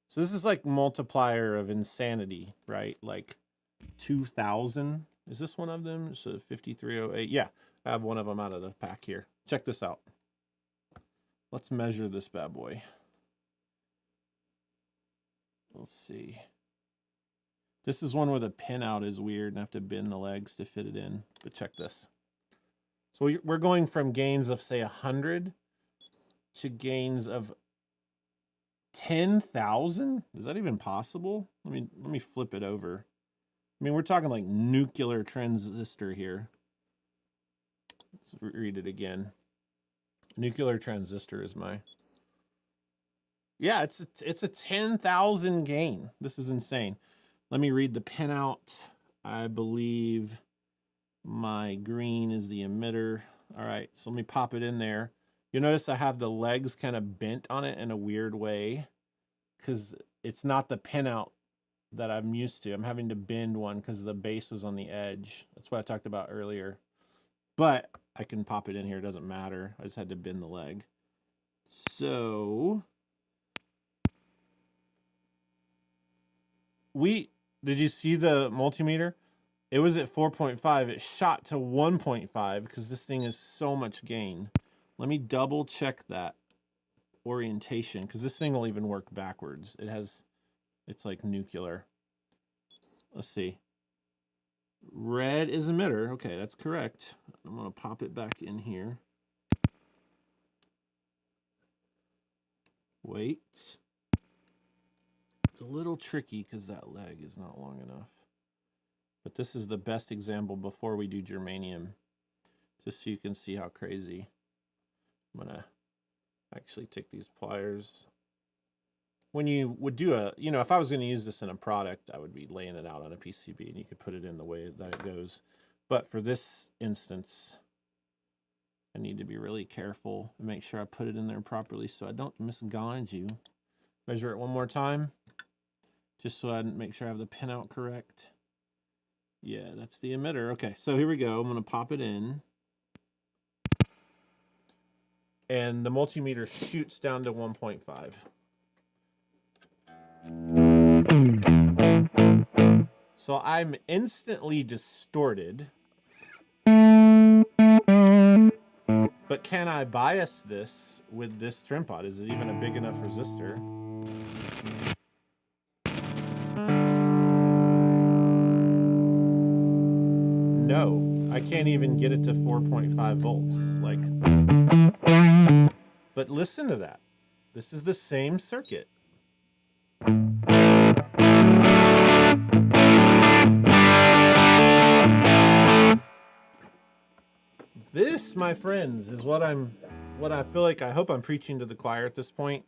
So this is like multiplier of insanity, right? Like 2000. Is this one of them? So 5308. Yeah, I have one of them out of the pack here. Check this out. Let's measure this bad boy. Let's see. This is one where the pinout is weird and I have to bend the legs to fit it in. But check this. So we're going from gains of, say, 100 to gains of 10,000. Is that even possible? Let me flip it over. I mean, we're talking like nuclear transistor here. Let's read it again. Nuclear transistor is my. Yeah, it's a 10,000 gain. This is insane. Let me read the pinout. I believe my green is the emitter. All right, so let me pop it in there. You'll notice I have the legs kind of bent on it in a weird way because it's not the pinout that I'm used to. I'm having to bend one because the base was on the edge. That's what I talked about earlier. But I can pop it in here. It doesn't matter. I just had to bend the leg. So did you see the multimeter? It was at 4.5. It shot to 1.5 because this thing is so much gain. Let me double check that orientation because this thing will even work backwards. It's like nuclear. Let's see. Red is emitter. Okay, that's correct. I'm going to pop it back in here. Wait. It's a little tricky because that leg is not long enough. But this is the best example before we do germanium, just so you can see how crazy. I'm gonna actually take these pliers. When you would do if I was gonna use this in a product, I would be laying it out on a PCB and you could put it in the way that it goes. But for this instance, I need to be really careful and make sure I put it in there properly so I don't misguide you. Measure it one more time, just so I make sure I have the pin out correct. Yeah, that's the emitter. Okay, so here we go. I'm going to pop it in. And the multimeter shoots down to 1.5. So I'm instantly distorted. But can I bias this with this trim pot? Is it even a big enough resistor? No, I can't even get it to 4.5 volts. But listen to that. This is the same circuit. This, my friends, is what I feel like I hope I'm preaching to the choir at this point.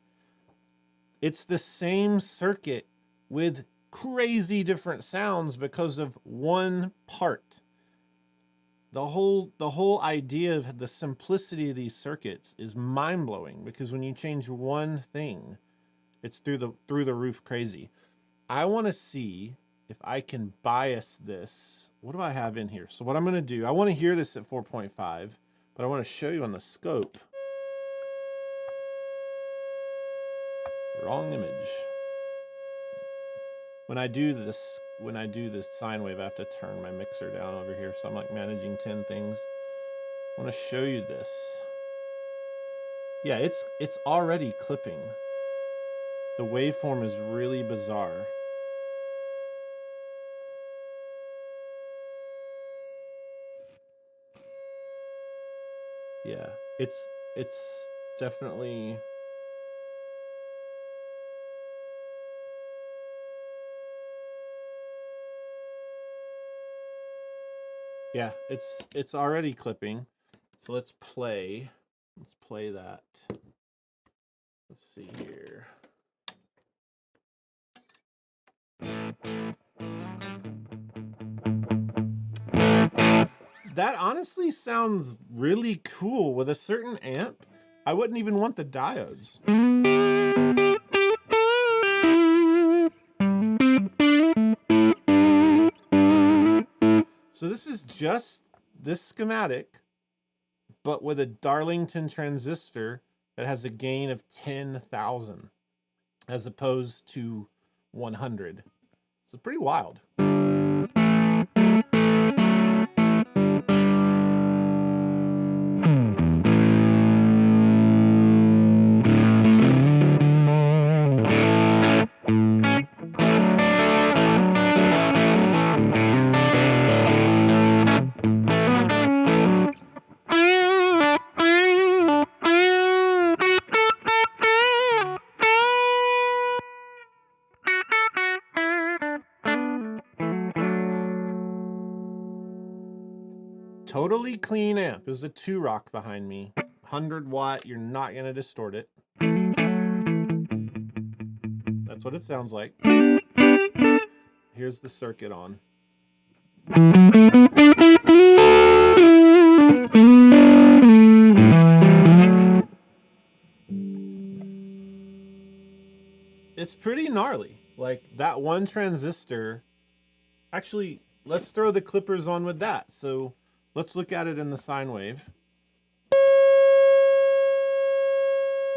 It's the same circuit with crazy different sounds because of one part. The whole idea of the simplicity of these circuits is mind-blowing because when you change one thing, it's through the roof crazy. I want to see if I can bias this. What do I have in here? So what I'm going to do, I want to hear this at 4.5, but I want to show you on the scope. Wrong image. When I do this sine wave, I have to turn my mixer down over here. So I'm like managing 10 things. I want to show you this. Yeah, it's already clipping. The waveform is really bizarre. Yeah, it's definitely. Yeah, it's already clipping. So let's play. Let's play that. Let's see here. That honestly sounds really cool. With a certain amp, I wouldn't even want the diodes. So this is just this schematic, but with a Darlington transistor that has a gain of 10,000 as opposed to 100. So it's pretty wild. Totally clean amp. There's a 2-rock behind me. 100 watt, you're not gonna distort it. That's what it sounds like. Here's the circuit on. It's pretty gnarly. Like that one transistor. Actually, let's throw the clippers on with that. So let's look at it in the sine wave.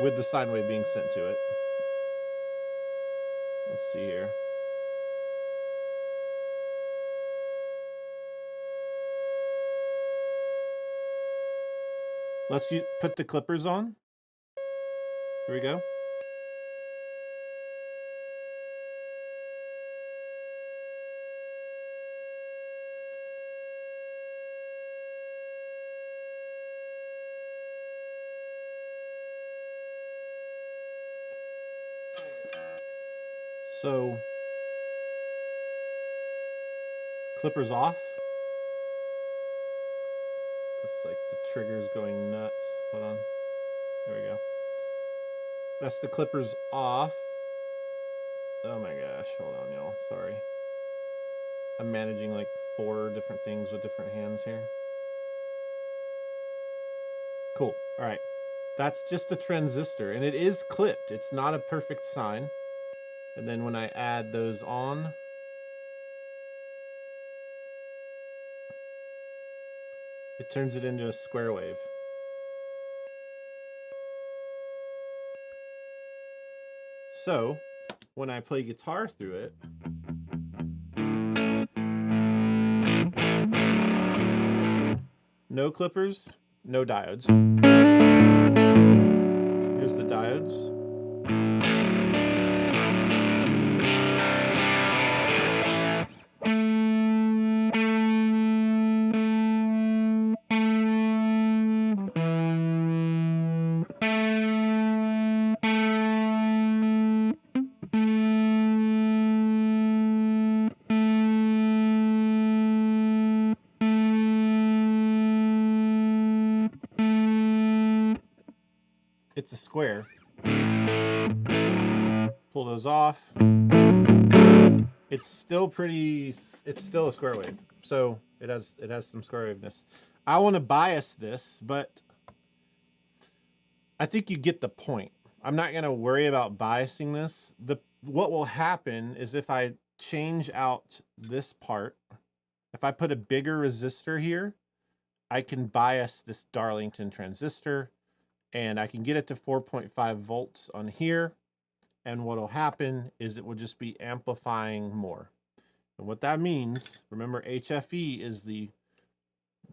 with the sine wave being sent to it. Let's see here. Let's put the clippers on. Here we go. So, clippers off. It's like the trigger's going nuts. Hold on. There we go. That's the clippers off. Oh my gosh. Hold on, y'all. Sorry. I'm managing like 4 different things with different hands here. Cool. All right. That's just a transistor, and it is clipped. It's not a perfect sine. And then when I add those on, it turns it into a square wave. So when I play guitar through it, no clippers, no diodes. Here's the diodes. It's a square. Pull those off. It's still a square wave. So it has some square waveness. I want to bias this, but I think you get the point. I'm not going to worry about biasing this. What will happen is if I change out this part, if I put a bigger resistor here, I can bias this Darlington transistor, and I can get it to 4.5 volts on here. And what will happen is it will just be amplifying more. And what that means, remember, HFE is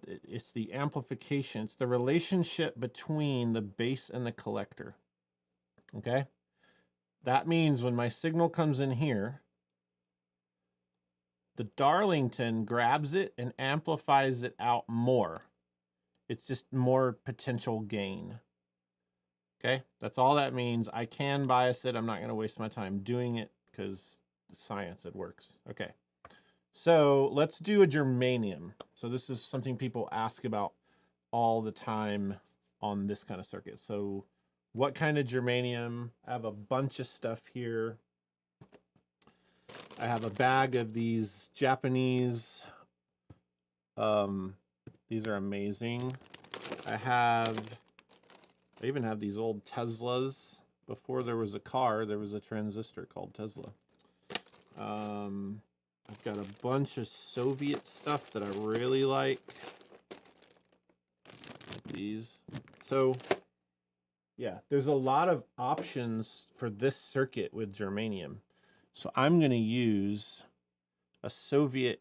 it's the amplification. It's the relationship between the base and the collector. Okay? That means when my signal comes in here, the Darlington grabs it and amplifies it out more. It's just more potential gain. Okay? That's all that means. I can bias it. I'm not going to waste my time doing it because the science, it works. Okay. So let's do a germanium. So this is something people ask about all the time on this kind of circuit. So what kind of germanium? I have a bunch of stuff here. I have a bag of these Japanese. These are amazing. I even have these old Teslas. Before there was a car, there was a transistor called Tesla. I've got a bunch of Soviet stuff that I really like. These. So, yeah, there's a lot of options for this circuit with germanium. So I'm going to use a Soviet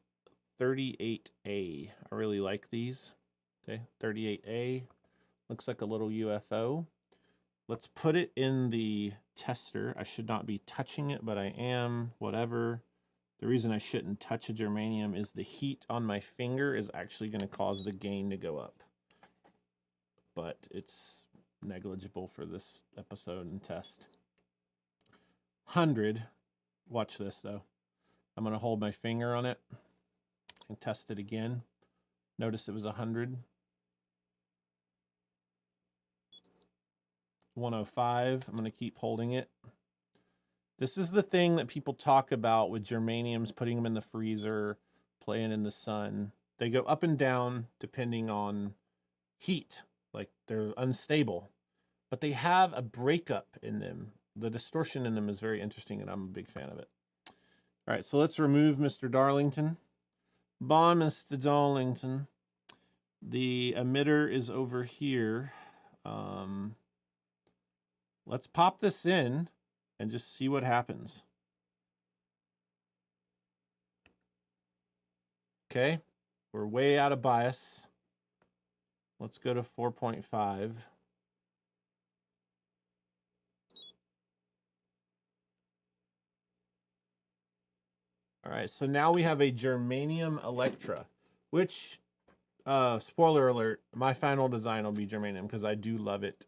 38A. I really like these. Okay, 38A. Looks like a little UFO. Let's put it in the tester. I should not be touching it, but I am. Whatever. The reason I shouldn't touch a germanium is the heat on my finger is actually going to cause the gain to go up. But it's negligible for this episode and test. 100. Watch this, though. I'm going to hold my finger on it and test it again. Notice it was 100. 105. I'm going to keep holding it. This is the thing that people talk about with germaniums, putting them in the freezer, playing in the sun. They go up and down depending on heat. Like, they're unstable. But they have a breakup in them. The distortion in them is very interesting, and I'm a big fan of it. All right, so let's remove Mr. Darlington. Bye, Mr. Darlington. The emitter is over here. let's pop this in and just see what happens. Okay, we're way out of bias. Let's go to 4.5. All right, so now we have a germanium Electra, which, spoiler alert, my final design will be germanium because I do love it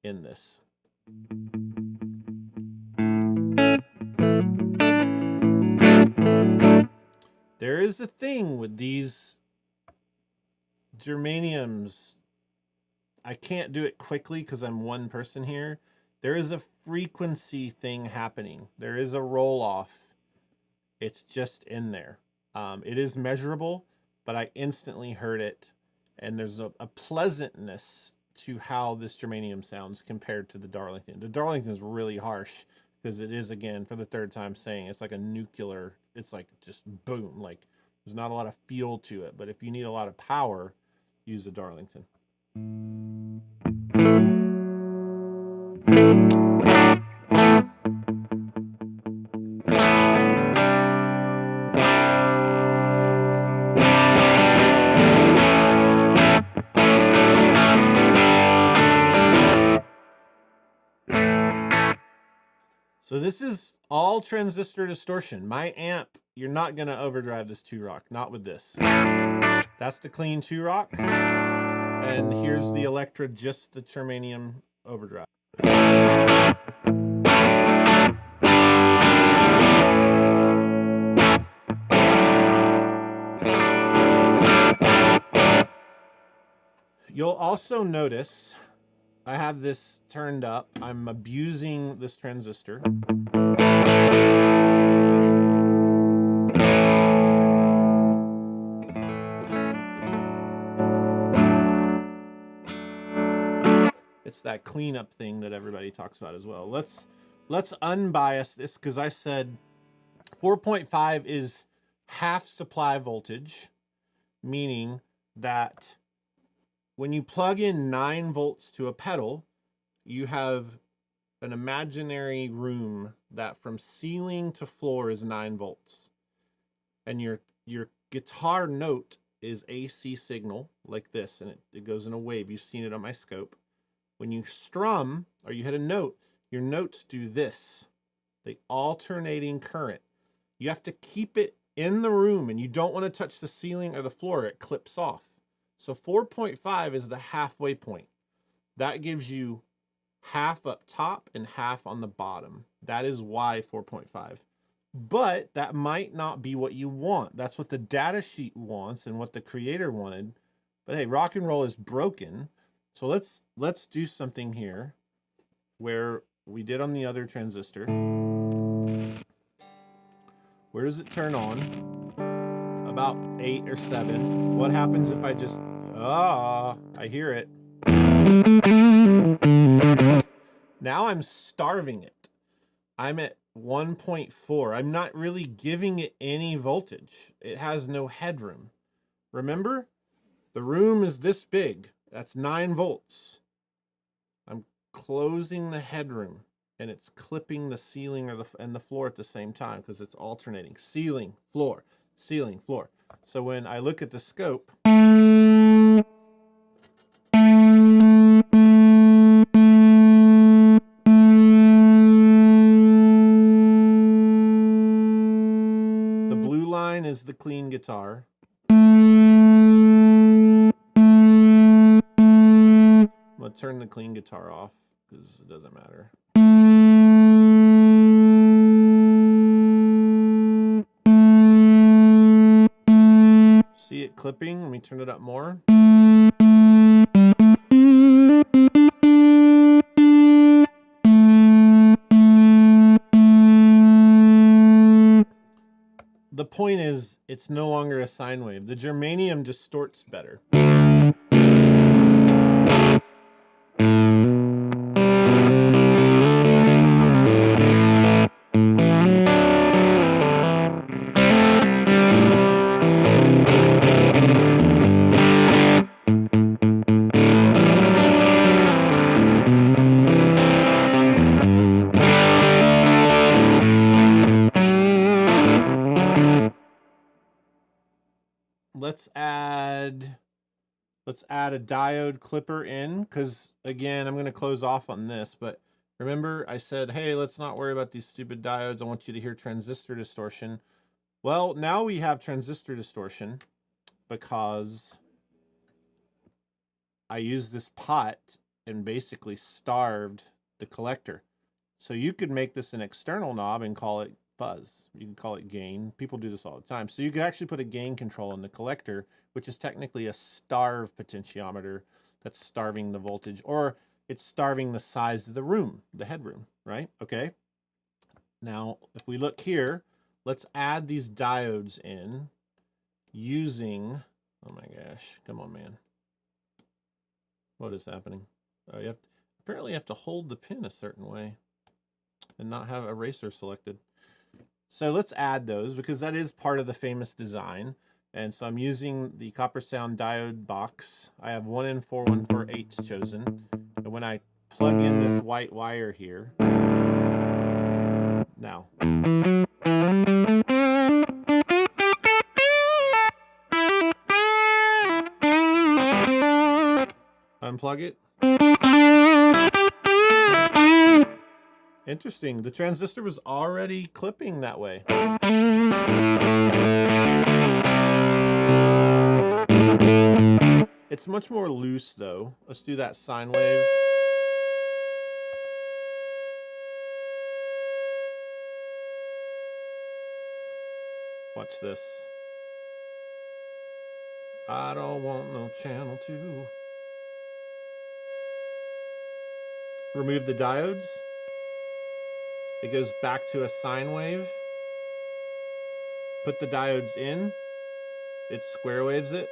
in this. There is a thing with these germaniums. I can't do it quickly because I'm one person here. There is a frequency thing happening. There is a roll off. It's just in there. It is measurable, but I instantly heard it. And there's a pleasantness to how this germanium sounds compared to the Darlington. The Darlington is really harsh because it is, again, for the third time saying, it's like a nuclear, it's like just boom. Like there's not a lot of feel to it, but if you need a lot of power, use the Darlington. So this is all transistor distortion. My amp, you're not going to overdrive this 2-rock, not with this. That's the clean 2-rock. And here's the Electra, just the germanium overdrive. You'll also notice I have this turned up. I'm abusing this transistor. It's that cleanup thing that everybody talks about as well. Let's unbias this because I said 4.5 is half supply voltage, meaning that when you plug in 9 volts to a pedal, you have an imaginary room that from ceiling to floor is 9 volts. And your guitar note is AC signal like this, and it goes in a wave. You've seen it on my scope. When you strum or you hit a note, your notes do this. The alternating current. You have to keep it in the room, and you don't want to touch the ceiling or the floor. It clips off. So 4.5 is the halfway point. That gives you half up top and half on the bottom. That is why 4.5. But that might not be what you want. That's what the data sheet wants and what the creator wanted. But hey, rock and roll is broken. So let's do something here where we did on the other transistor. Where does it turn on? About 8 or 7. What happens if I just, I hear it. Now I'm starving it. I'm at 1.4. I'm not really giving it any voltage. It has no headroom. Remember, the room is this big. That's 9 volts. I'm closing the headroom, and it's clipping the ceiling or and the floor at the same time because it's alternating. Ceiling, floor, ceiling, floor. So when I look at the scope, the blue line is the clean guitar. I'm going to turn the clean guitar off because it doesn't matter. See it clipping? Let me turn it up more. The point is, it's no longer a sine wave. The germanium distorts better. let's add a diode clipper in, because again, I'm going to close off on this, but remember I said, hey, let's not worry about these stupid diodes. I want you to hear transistor distortion. Well, now we have transistor distortion because I used this pot and basically starved the collector. So you could make this an external knob and call it fuzz. You can call it gain. People do this all the time. So you could actually put a gain control in the collector, which is technically a starve potentiometer that's starving the voltage, or it's starving the size of the room, the headroom, right? Okay. Now, if we look here, let's add these diodes in using, oh my gosh, come on, man. What is happening? Oh, apparently you have to hold the pin a certain way and not have eraser selected. So let's add those because that is part of the famous design. And so I'm using the copper sound diode box. I have 1N4148s chosen. And when I plug in this white wire here, now. Unplug it. Interesting. The transistor was already clipping that way. It's much more loose though. Let's do that sine wave. Watch this. I don't want no channel 2. Remove the diodes. It goes back to a sine wave. Put the diodes in. It square waves it.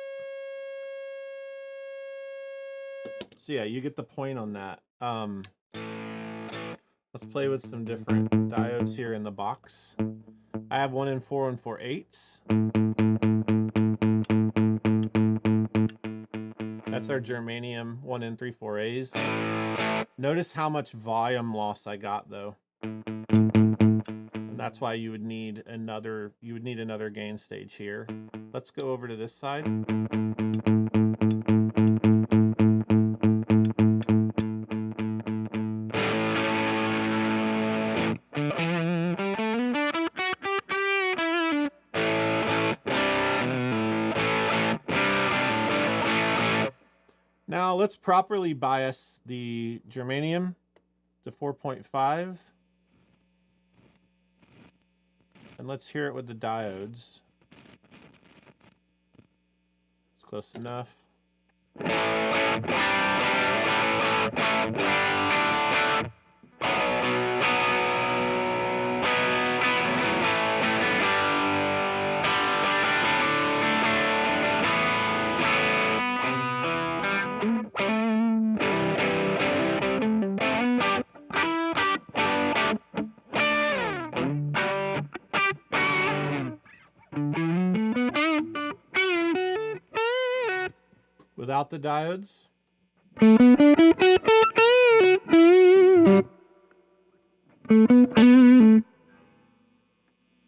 So yeah, you get the point on that. Let's play with some different diodes here in the box. I have 1N4148s. That's our germanium 1N34As. Notice how much volume loss I got though. And that's why you would need another gain stage here. Let's go over to this side. Now let's properly bias the germanium to 4.5. And let's hear it with the diodes. It's close enough. Without the diodes.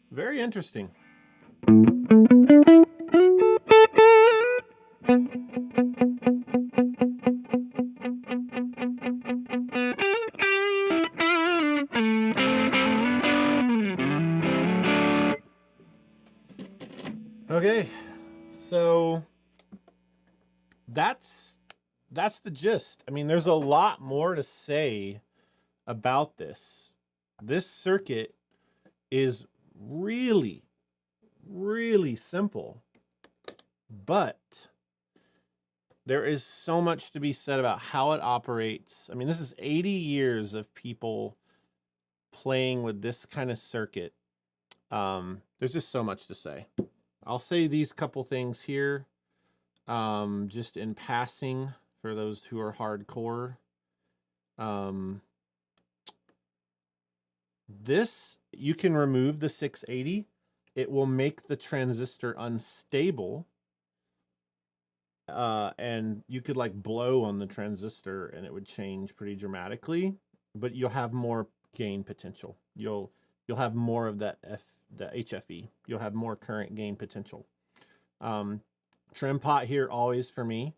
Very interesting. Okay, so that's the gist. I mean, there's a lot more to say about this. This circuit is really, really simple, but there is so much to be said about how it operates. I mean, this is 80 years of people playing with this kind of circuit. There's just so much to say. I'll say these couple things here, just in passing for those who are hardcore. This, you can remove the 680. It will make the transistor unstable. And you could like blow on the transistor and it would change pretty dramatically, but you'll have more gain potential. You'll have more of that the HFE. You'll have more current gain potential. Trim pot here always for me.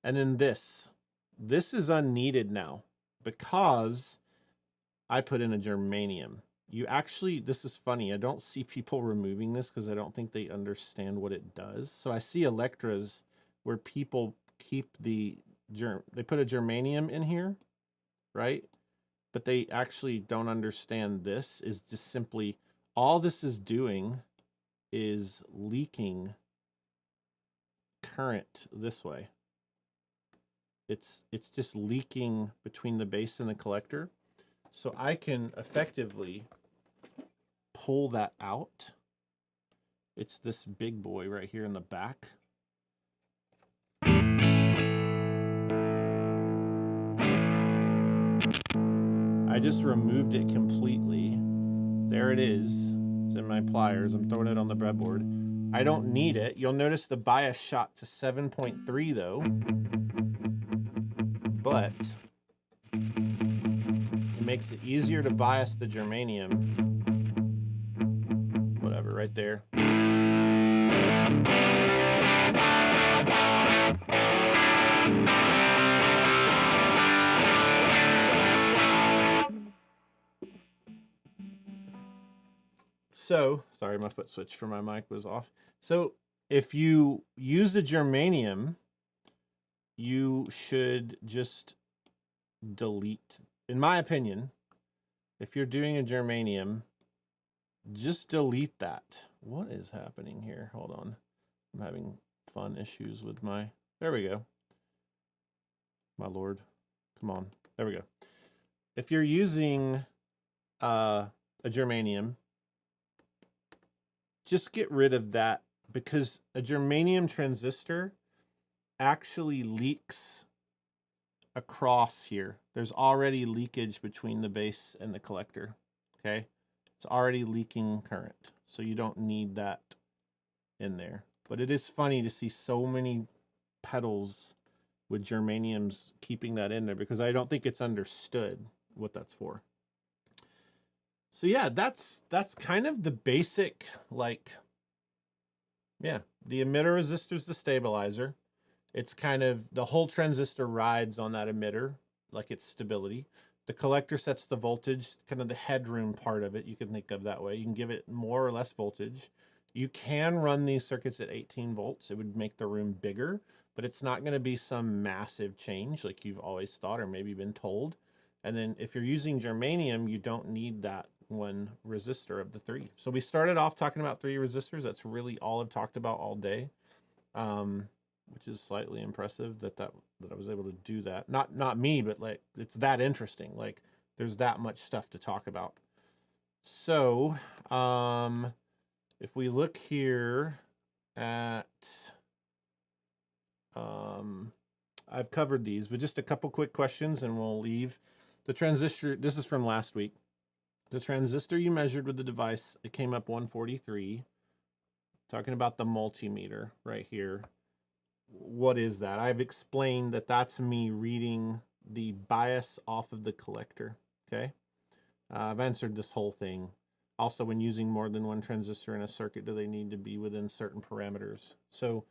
And then this is unneeded now because I put in a germanium. You actually, this is funny. I don't see people removing this because I don't think they understand what it does. So I see Electras where people keep they put a germanium in here, right? But they actually don't understand this is just simply, all this is doing is leaking current this way. It's just leaking between the base and the collector. So I can effectively pull that out. It's this big boy right here in the back. I just removed it completely. There it is. It's in my pliers. I'm throwing it on the breadboard. I don't need it. You'll notice the bias shot to 7.3 though. But it makes it easier to bias the germanium. Whatever, right there. So, sorry, my foot switch for my mic was off. So if you use the germanium, you should just delete, in my opinion, if you're doing a germanium, just delete that. What is happening here? Hold on. I'm having fun issues with my, there we go. My Lord, come on. There we go. If you're using a germanium, just get rid of that because a germanium transistor actually leaks across here. There's already leakage between the base and the collector, okay? It's already leaking current, so you don't need that in there. But it is funny to see so many pedals with germaniums keeping that in there because I don't think it's understood what that's for. So yeah, that's kind of the basic, like, yeah, the emitter resistor is the stabilizer. It's kind of, the whole transistor rides on that emitter, like its stability. The collector sets the voltage, kind of the headroom part of it. You can think of that way. You can give it more or less voltage. You can run these circuits at 18 volts. It would make the room bigger, but it's not going to be some massive change like you've always thought or maybe been told. And then if you're using germanium, you don't need that one resistor of the three. So we started off talking about 3 resistors. That's really all I've talked about all day, which is slightly impressive that I was able to do that. Not me, but like it's that interesting. Like there's that much stuff to talk about. So if we look here at I've covered these, but just a couple quick questions and we'll leave. The transistor, this is from last week. The transistor you measured with the device, it came up 143. Talking about the multimeter right here. What is that? I've explained that that's me reading the bias off of the collector, okay? I've answered this whole thing. Also, when using more than one transistor in a circuit, do they need to be within certain parameters? So,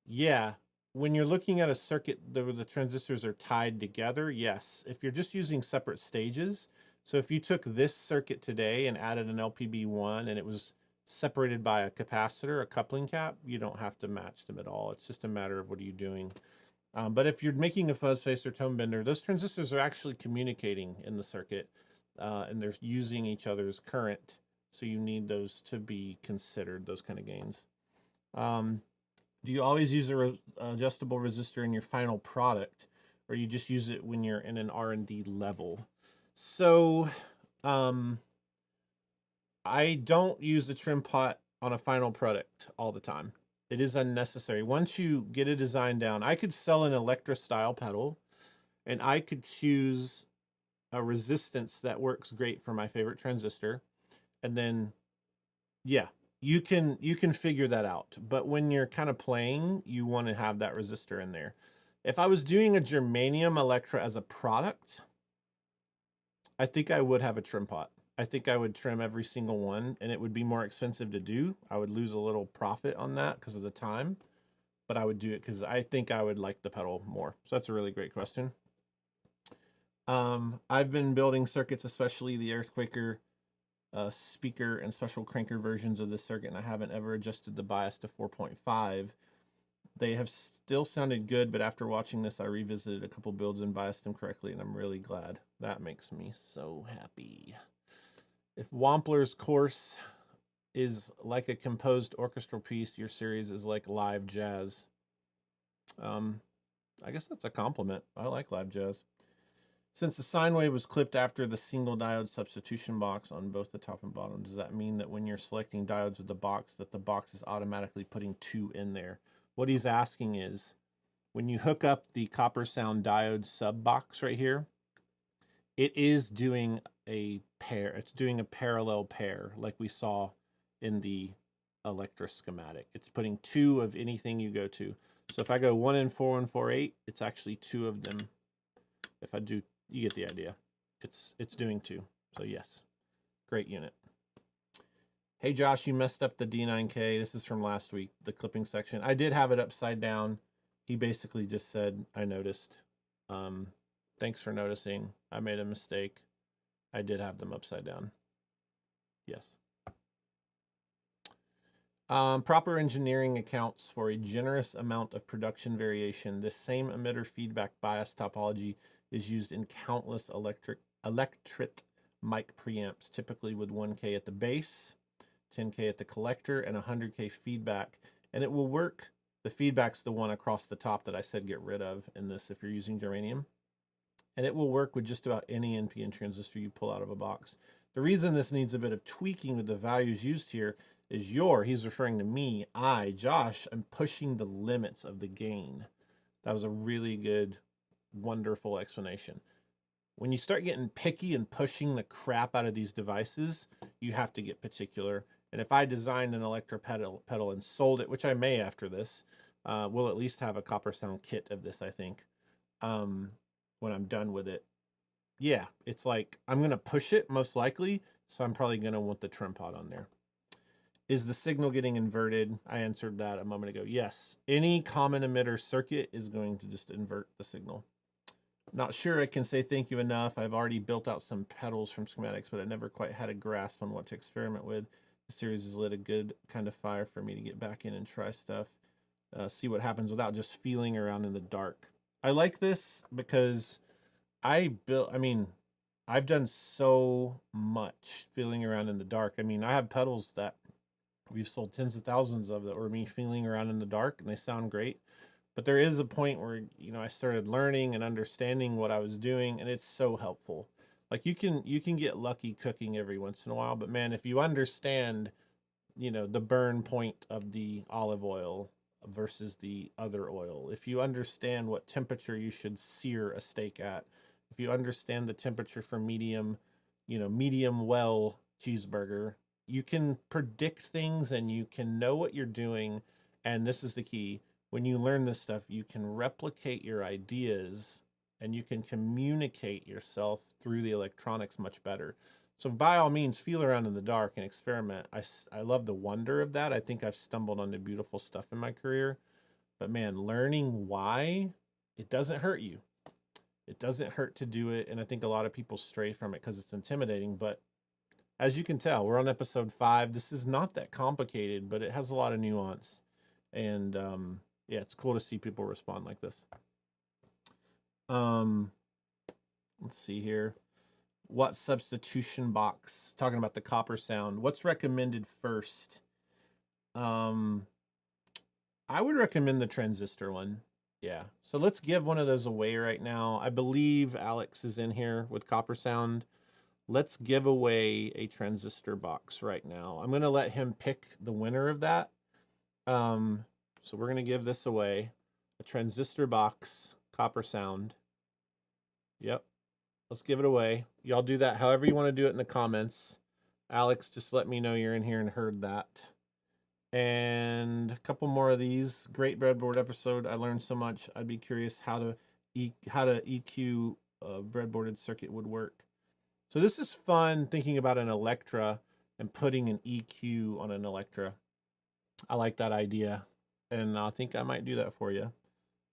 yeah, when you're looking at a circuit where the transistors are tied together, yes. If you're just using separate stages, so if you took this circuit today and added an LPB1 and it was separated by a capacitor, a coupling cap, you don't have to match them at all. It's just a matter of what are you doing. But if you're making a fuzz face or tone bender, those transistors are actually communicating in the circuit and they're using each other's current. So you need those to be considered, those kind of gains. Do you always use a adjustable resistor in your final product, or you just use it when you're in an R&D level? So I don't use the trim pot on a final product all the time. It is unnecessary. Once you get a design down, I could sell an Electra style pedal and I could choose a resistance that works great for my favorite transistor. And then, yeah, you can figure that out. But when you're kind of playing, you want to have that resistor in there. If I was doing a germanium Electra as a product, I think I would have a trim pot. I think I would trim every single one and it would be more expensive to do. I would lose a little profit on that because of the time. but I would do it because I think I would like the pedal more. So that's a really great question. I've been building circuits, especially the Earthquaker speaker and special cranker versions of this circuit, and I haven't ever adjusted the bias to 4.5. They have still sounded good, but after watching this, I revisited a couple builds and biased them correctly, and I'm really glad. That makes me so happy. If Wampler's course is like a composed orchestral piece, your series is like live jazz. I guess that's a compliment. I like live jazz. Since the sine wave was clipped after the single diode substitution box on both the top and bottom, does that mean that when you're selecting diodes with the box, that the box is automatically putting 2 in there? What he's asking is, when you hook up the copper sound diode sub box right here, it is doing a pair. It's doing a parallel pair like we saw in the Electra schematic. It's putting 2 of anything you go to. So if I go 1 and 4 and 4, 8, it's actually 2 of them. If I do, you get the idea. It's doing 2. So yes, great unit. Hey Josh, you messed up the D9K. This is from last week, the clipping section. I did have it upside down. He basically just said, I noticed. Thanks for noticing. I made a mistake. I did have them upside down. Yes. Proper engineering accounts for a generous amount of production variation. This same emitter feedback bias topology is used in countless electret mic preamps, typically with 1K at the base, 10K at the collector, and 100K feedback. And it will work. The feedback's the one across the top that I said get rid of in this if you're using germanium. And it will work with just about any NPN transistor you pull out of a box. The reason this needs a bit of tweaking with the values used here is he's referring to me, Josh, I'm pushing the limits of the gain. That was a really good, wonderful explanation. When you start getting picky and pushing the crap out of these devices, you have to get particular. And if I designed an Electra pedal and sold it, which I may after this, we'll at least have a copper sound kit of this, I think, when I'm done with it. Yeah, it's like, I'm going to push it most likely, so I'm probably going to want the trim pod on there. Is the signal getting inverted? I answered that a moment ago. Yes, any common emitter circuit is going to just invert the signal. Not sure I can say thank you enough. I've already built out some pedals from schematics, but I never quite had a grasp on what to experiment with. The series has lit a good kind of fire for me to get back in and try stuff, see what happens without just feeling around in the dark. I like this because I've done so much feeling around in the dark. I mean, I have pedals that we've sold tens of thousands of that were me feeling around in the dark, and they sound great. But there is a point where, I started learning and understanding what I was doing, and it's so helpful. Like you can get lucky cooking every once in a while, but man, if you understand, the burn point of the olive oil versus the other oil, if you understand what temperature you should sear a steak at, if you understand the temperature for medium well cheeseburger, you can predict things and you can know what you're doing. And this is the key. When you learn this stuff, you can replicate your ideas and you can communicate yourself through the electronics much better. So by all means, feel around in the dark and experiment. I love the wonder of that. I think I've stumbled onto beautiful stuff in my career. But man, learning why, it doesn't hurt you. It doesn't hurt to do it. And I think a lot of people stray from it because it's intimidating. But as you can tell, we're on episode 5. This is not that complicated, but it has a lot of nuance. And yeah, it's cool to see people respond like this. Let's see here. What substitution box? Talking about the copper sound. What's recommended first? I would recommend the transistor one. Yeah. So let's give one of those away right now. I believe Alex is in here with copper sound. Let's give away a transistor box right now. I'm going to let him pick the winner of that. So we're going to give this away. A transistor box, copper sound. Yep. Let's give it away. Y'all do that however you want to do it in the comments. Alex, just let me know you're in here and heard that. And a couple more of these. Great breadboard episode. I learned so much. I'd be curious how to EQ a breadboarded circuit would work. So this is fun, thinking about an Electra and putting an EQ on an Electra. I like that idea. and I think I might do that for you.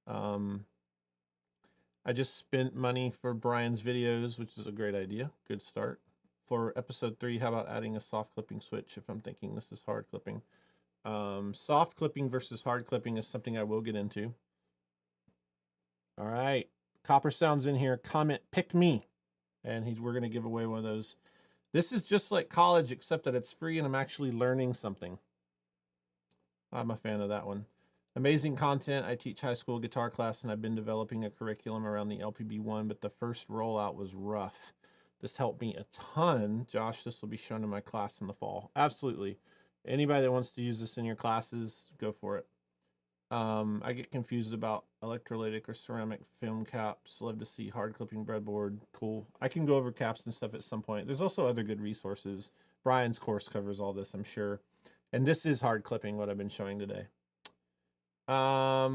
I just spent money for Brian's videos, which is a great idea. Good start. For episode 3, how about adding a soft clipping switch if I'm thinking this is hard clipping? Soft clipping versus hard clipping is something I will get into. All right. Copper Sound's in here. Comment, pick me. And we're going to give away one of those. This is just like college, except that it's free and I'm actually learning something. I'm a fan of that one. Amazing content. I teach high school guitar class and I've been developing a curriculum around the LPB1, but the first rollout was rough. This helped me a ton. Josh, this will be shown in my class in the fall. Absolutely. Anybody that wants to use this in your classes, go for it. I get confused about electrolytic or ceramic film caps. Love to see hard clipping breadboard. Cool. I can go over caps and stuff at some point. There's also other good resources. Brian's course covers all this, I'm sure. And this is hard clipping, what I've been showing today. I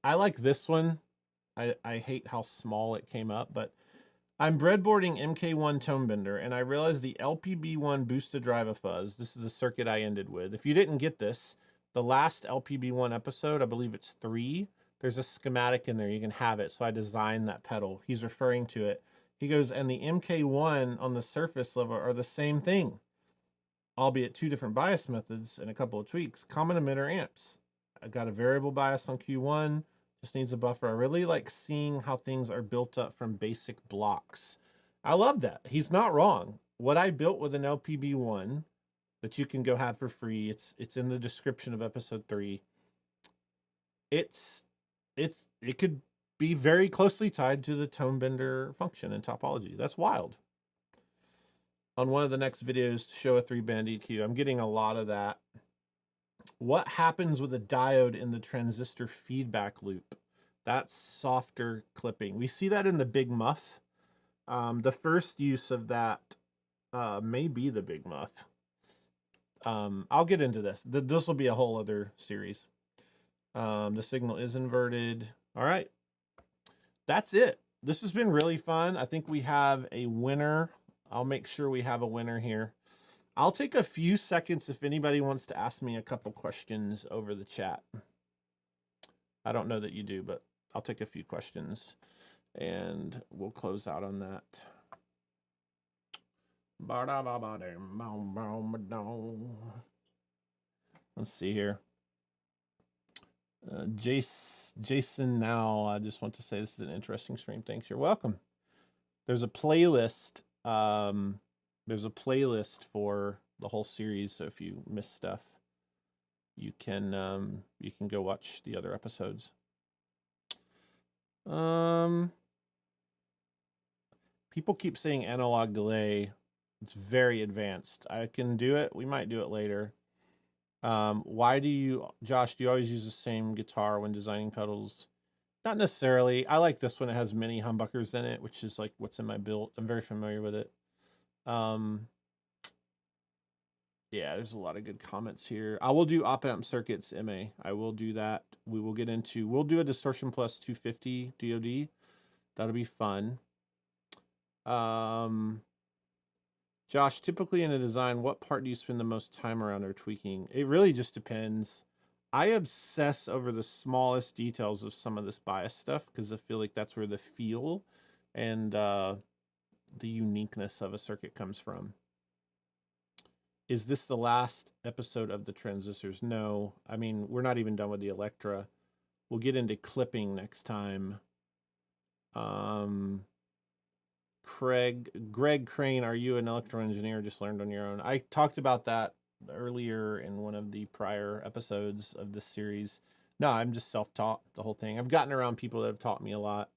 like this one. I hate how small it came up, but I'm breadboarding MK1 tone bender, and I realized the LPB1 boosted drive a fuzz. This is the circuit I ended with. If you didn't get this, the last LPB1 episode, I believe it's 3, there's a schematic in there. You can have it. So I designed that pedal. He's referring to it. He goes, and the MK1 on the surface level are the same thing, albeit 2 different bias methods and a couple of tweaks. Common emitter amps. I got a variable bias on Q1. Just needs a buffer. I really like seeing how things are built up from basic blocks. I love that. He's not wrong. What I built with an LPB1 that you can go have for free. It's in the description of episode 3. It could be very closely tied to the tone bender function in topology. That's wild. On one of the next videos to show a 3-band EQ. I'm getting a lot of that. What happens with a diode in the transistor feedback loop? That's softer clipping. We see that in the Big Muff. The first use of that may be the Big Muff. I'll get into this. This will be a whole other series. The signal is inverted. All right. That's it. This has been really fun. I think we have a winner. I'll make sure we have a winner here. I'll take a few seconds if anybody wants to ask me a couple questions over the chat. I don't know that you do, but I'll take a few questions and we'll close out on that. Let's see here. Jason, now I just want to say this is an interesting stream. Thanks. You're welcome. There's a playlist. There's a playlist for the whole series, so if you miss stuff, you can go watch the other episodes. People keep saying analog delay. It's very advanced. I can do it. We might do it later. Why do you, Josh, do you always use the same guitar when designing pedals? Not necessarily. I like this one. It has many humbuckers in it, which is like what's in my build. I'm very familiar with it. Yeah, there's a lot of good comments here. I will do op-amp circuits, MA. I will do that. We'll do a distortion plus 250 DOD. That'll be fun. Josh, typically in a design, what part do you spend the most time around or tweaking? It really just depends. I obsess over the smallest details of some of this bias stuff because I feel like that's where the feel and the uniqueness of a circuit comes from. Is this the last episode of the transistors? No. I mean, we're not even done with the Electra. We'll get into clipping next time. Greg Crane, are you an electrical engineer? Just learned on your own. I talked about that earlier in one of the prior episodes of this series. No, I'm just self-taught the whole thing. I've gotten around people that have taught me a lot.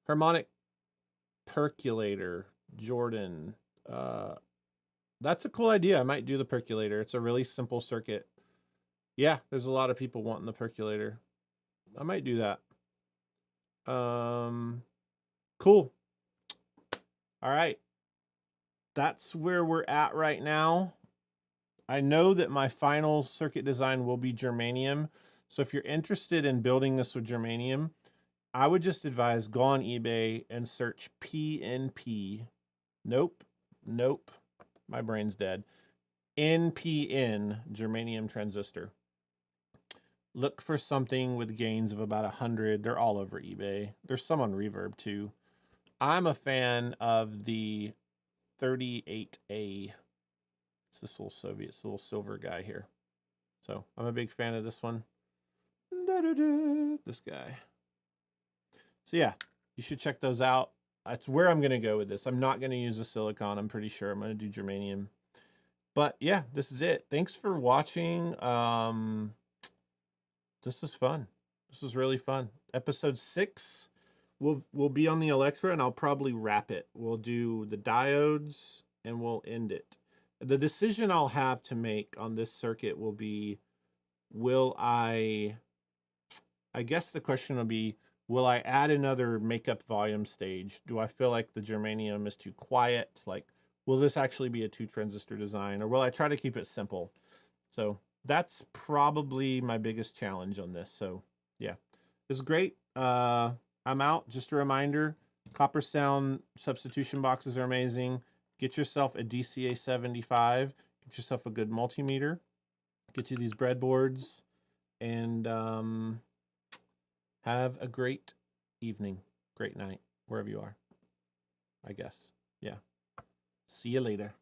Harmonic percolator, Jordan. That's a cool idea. I might do the percolator. It's a really simple circuit. Yeah, there's a lot of people wanting the percolator. I might do that. Cool. All right. That's where we're at right now. I know that my final circuit design will be germanium. So if you're interested in building this with germanium, I would just advise go on eBay and search PNP Nope. Nope. My brain's dead. NPN, germanium transistor. Look for something with gains of about 100. They're all over eBay. There's some on Reverb too. I'm a fan of the 38A. It's this little Soviet, it's a little silver guy here. So I'm a big fan of this one. This guy. So yeah, you should check those out. That's where I'm going to go with this. I'm not going to use a silicon. I'm pretty sure I'm going to do germanium. But yeah, this is it. Thanks for watching. This was fun. This was really fun. Episode 6 will be on the Electra, and I'll probably wrap it. We'll do the diodes, and we'll end it. The decision I'll have to make on this circuit will be, will I guess the question will be, will I add another makeup volume stage? Do I feel like the germanium is too quiet? Like, will this actually be a 2-transistor design, or will I try to keep it simple? So that's probably my biggest challenge on this. So yeah, this is great. I'm out. Just a reminder, copper sound substitution boxes are amazing. Get yourself a DCA 75. Get yourself a good multimeter. Get you these breadboards, and have a great evening, great night, wherever you are, I guess. Yeah. See you later.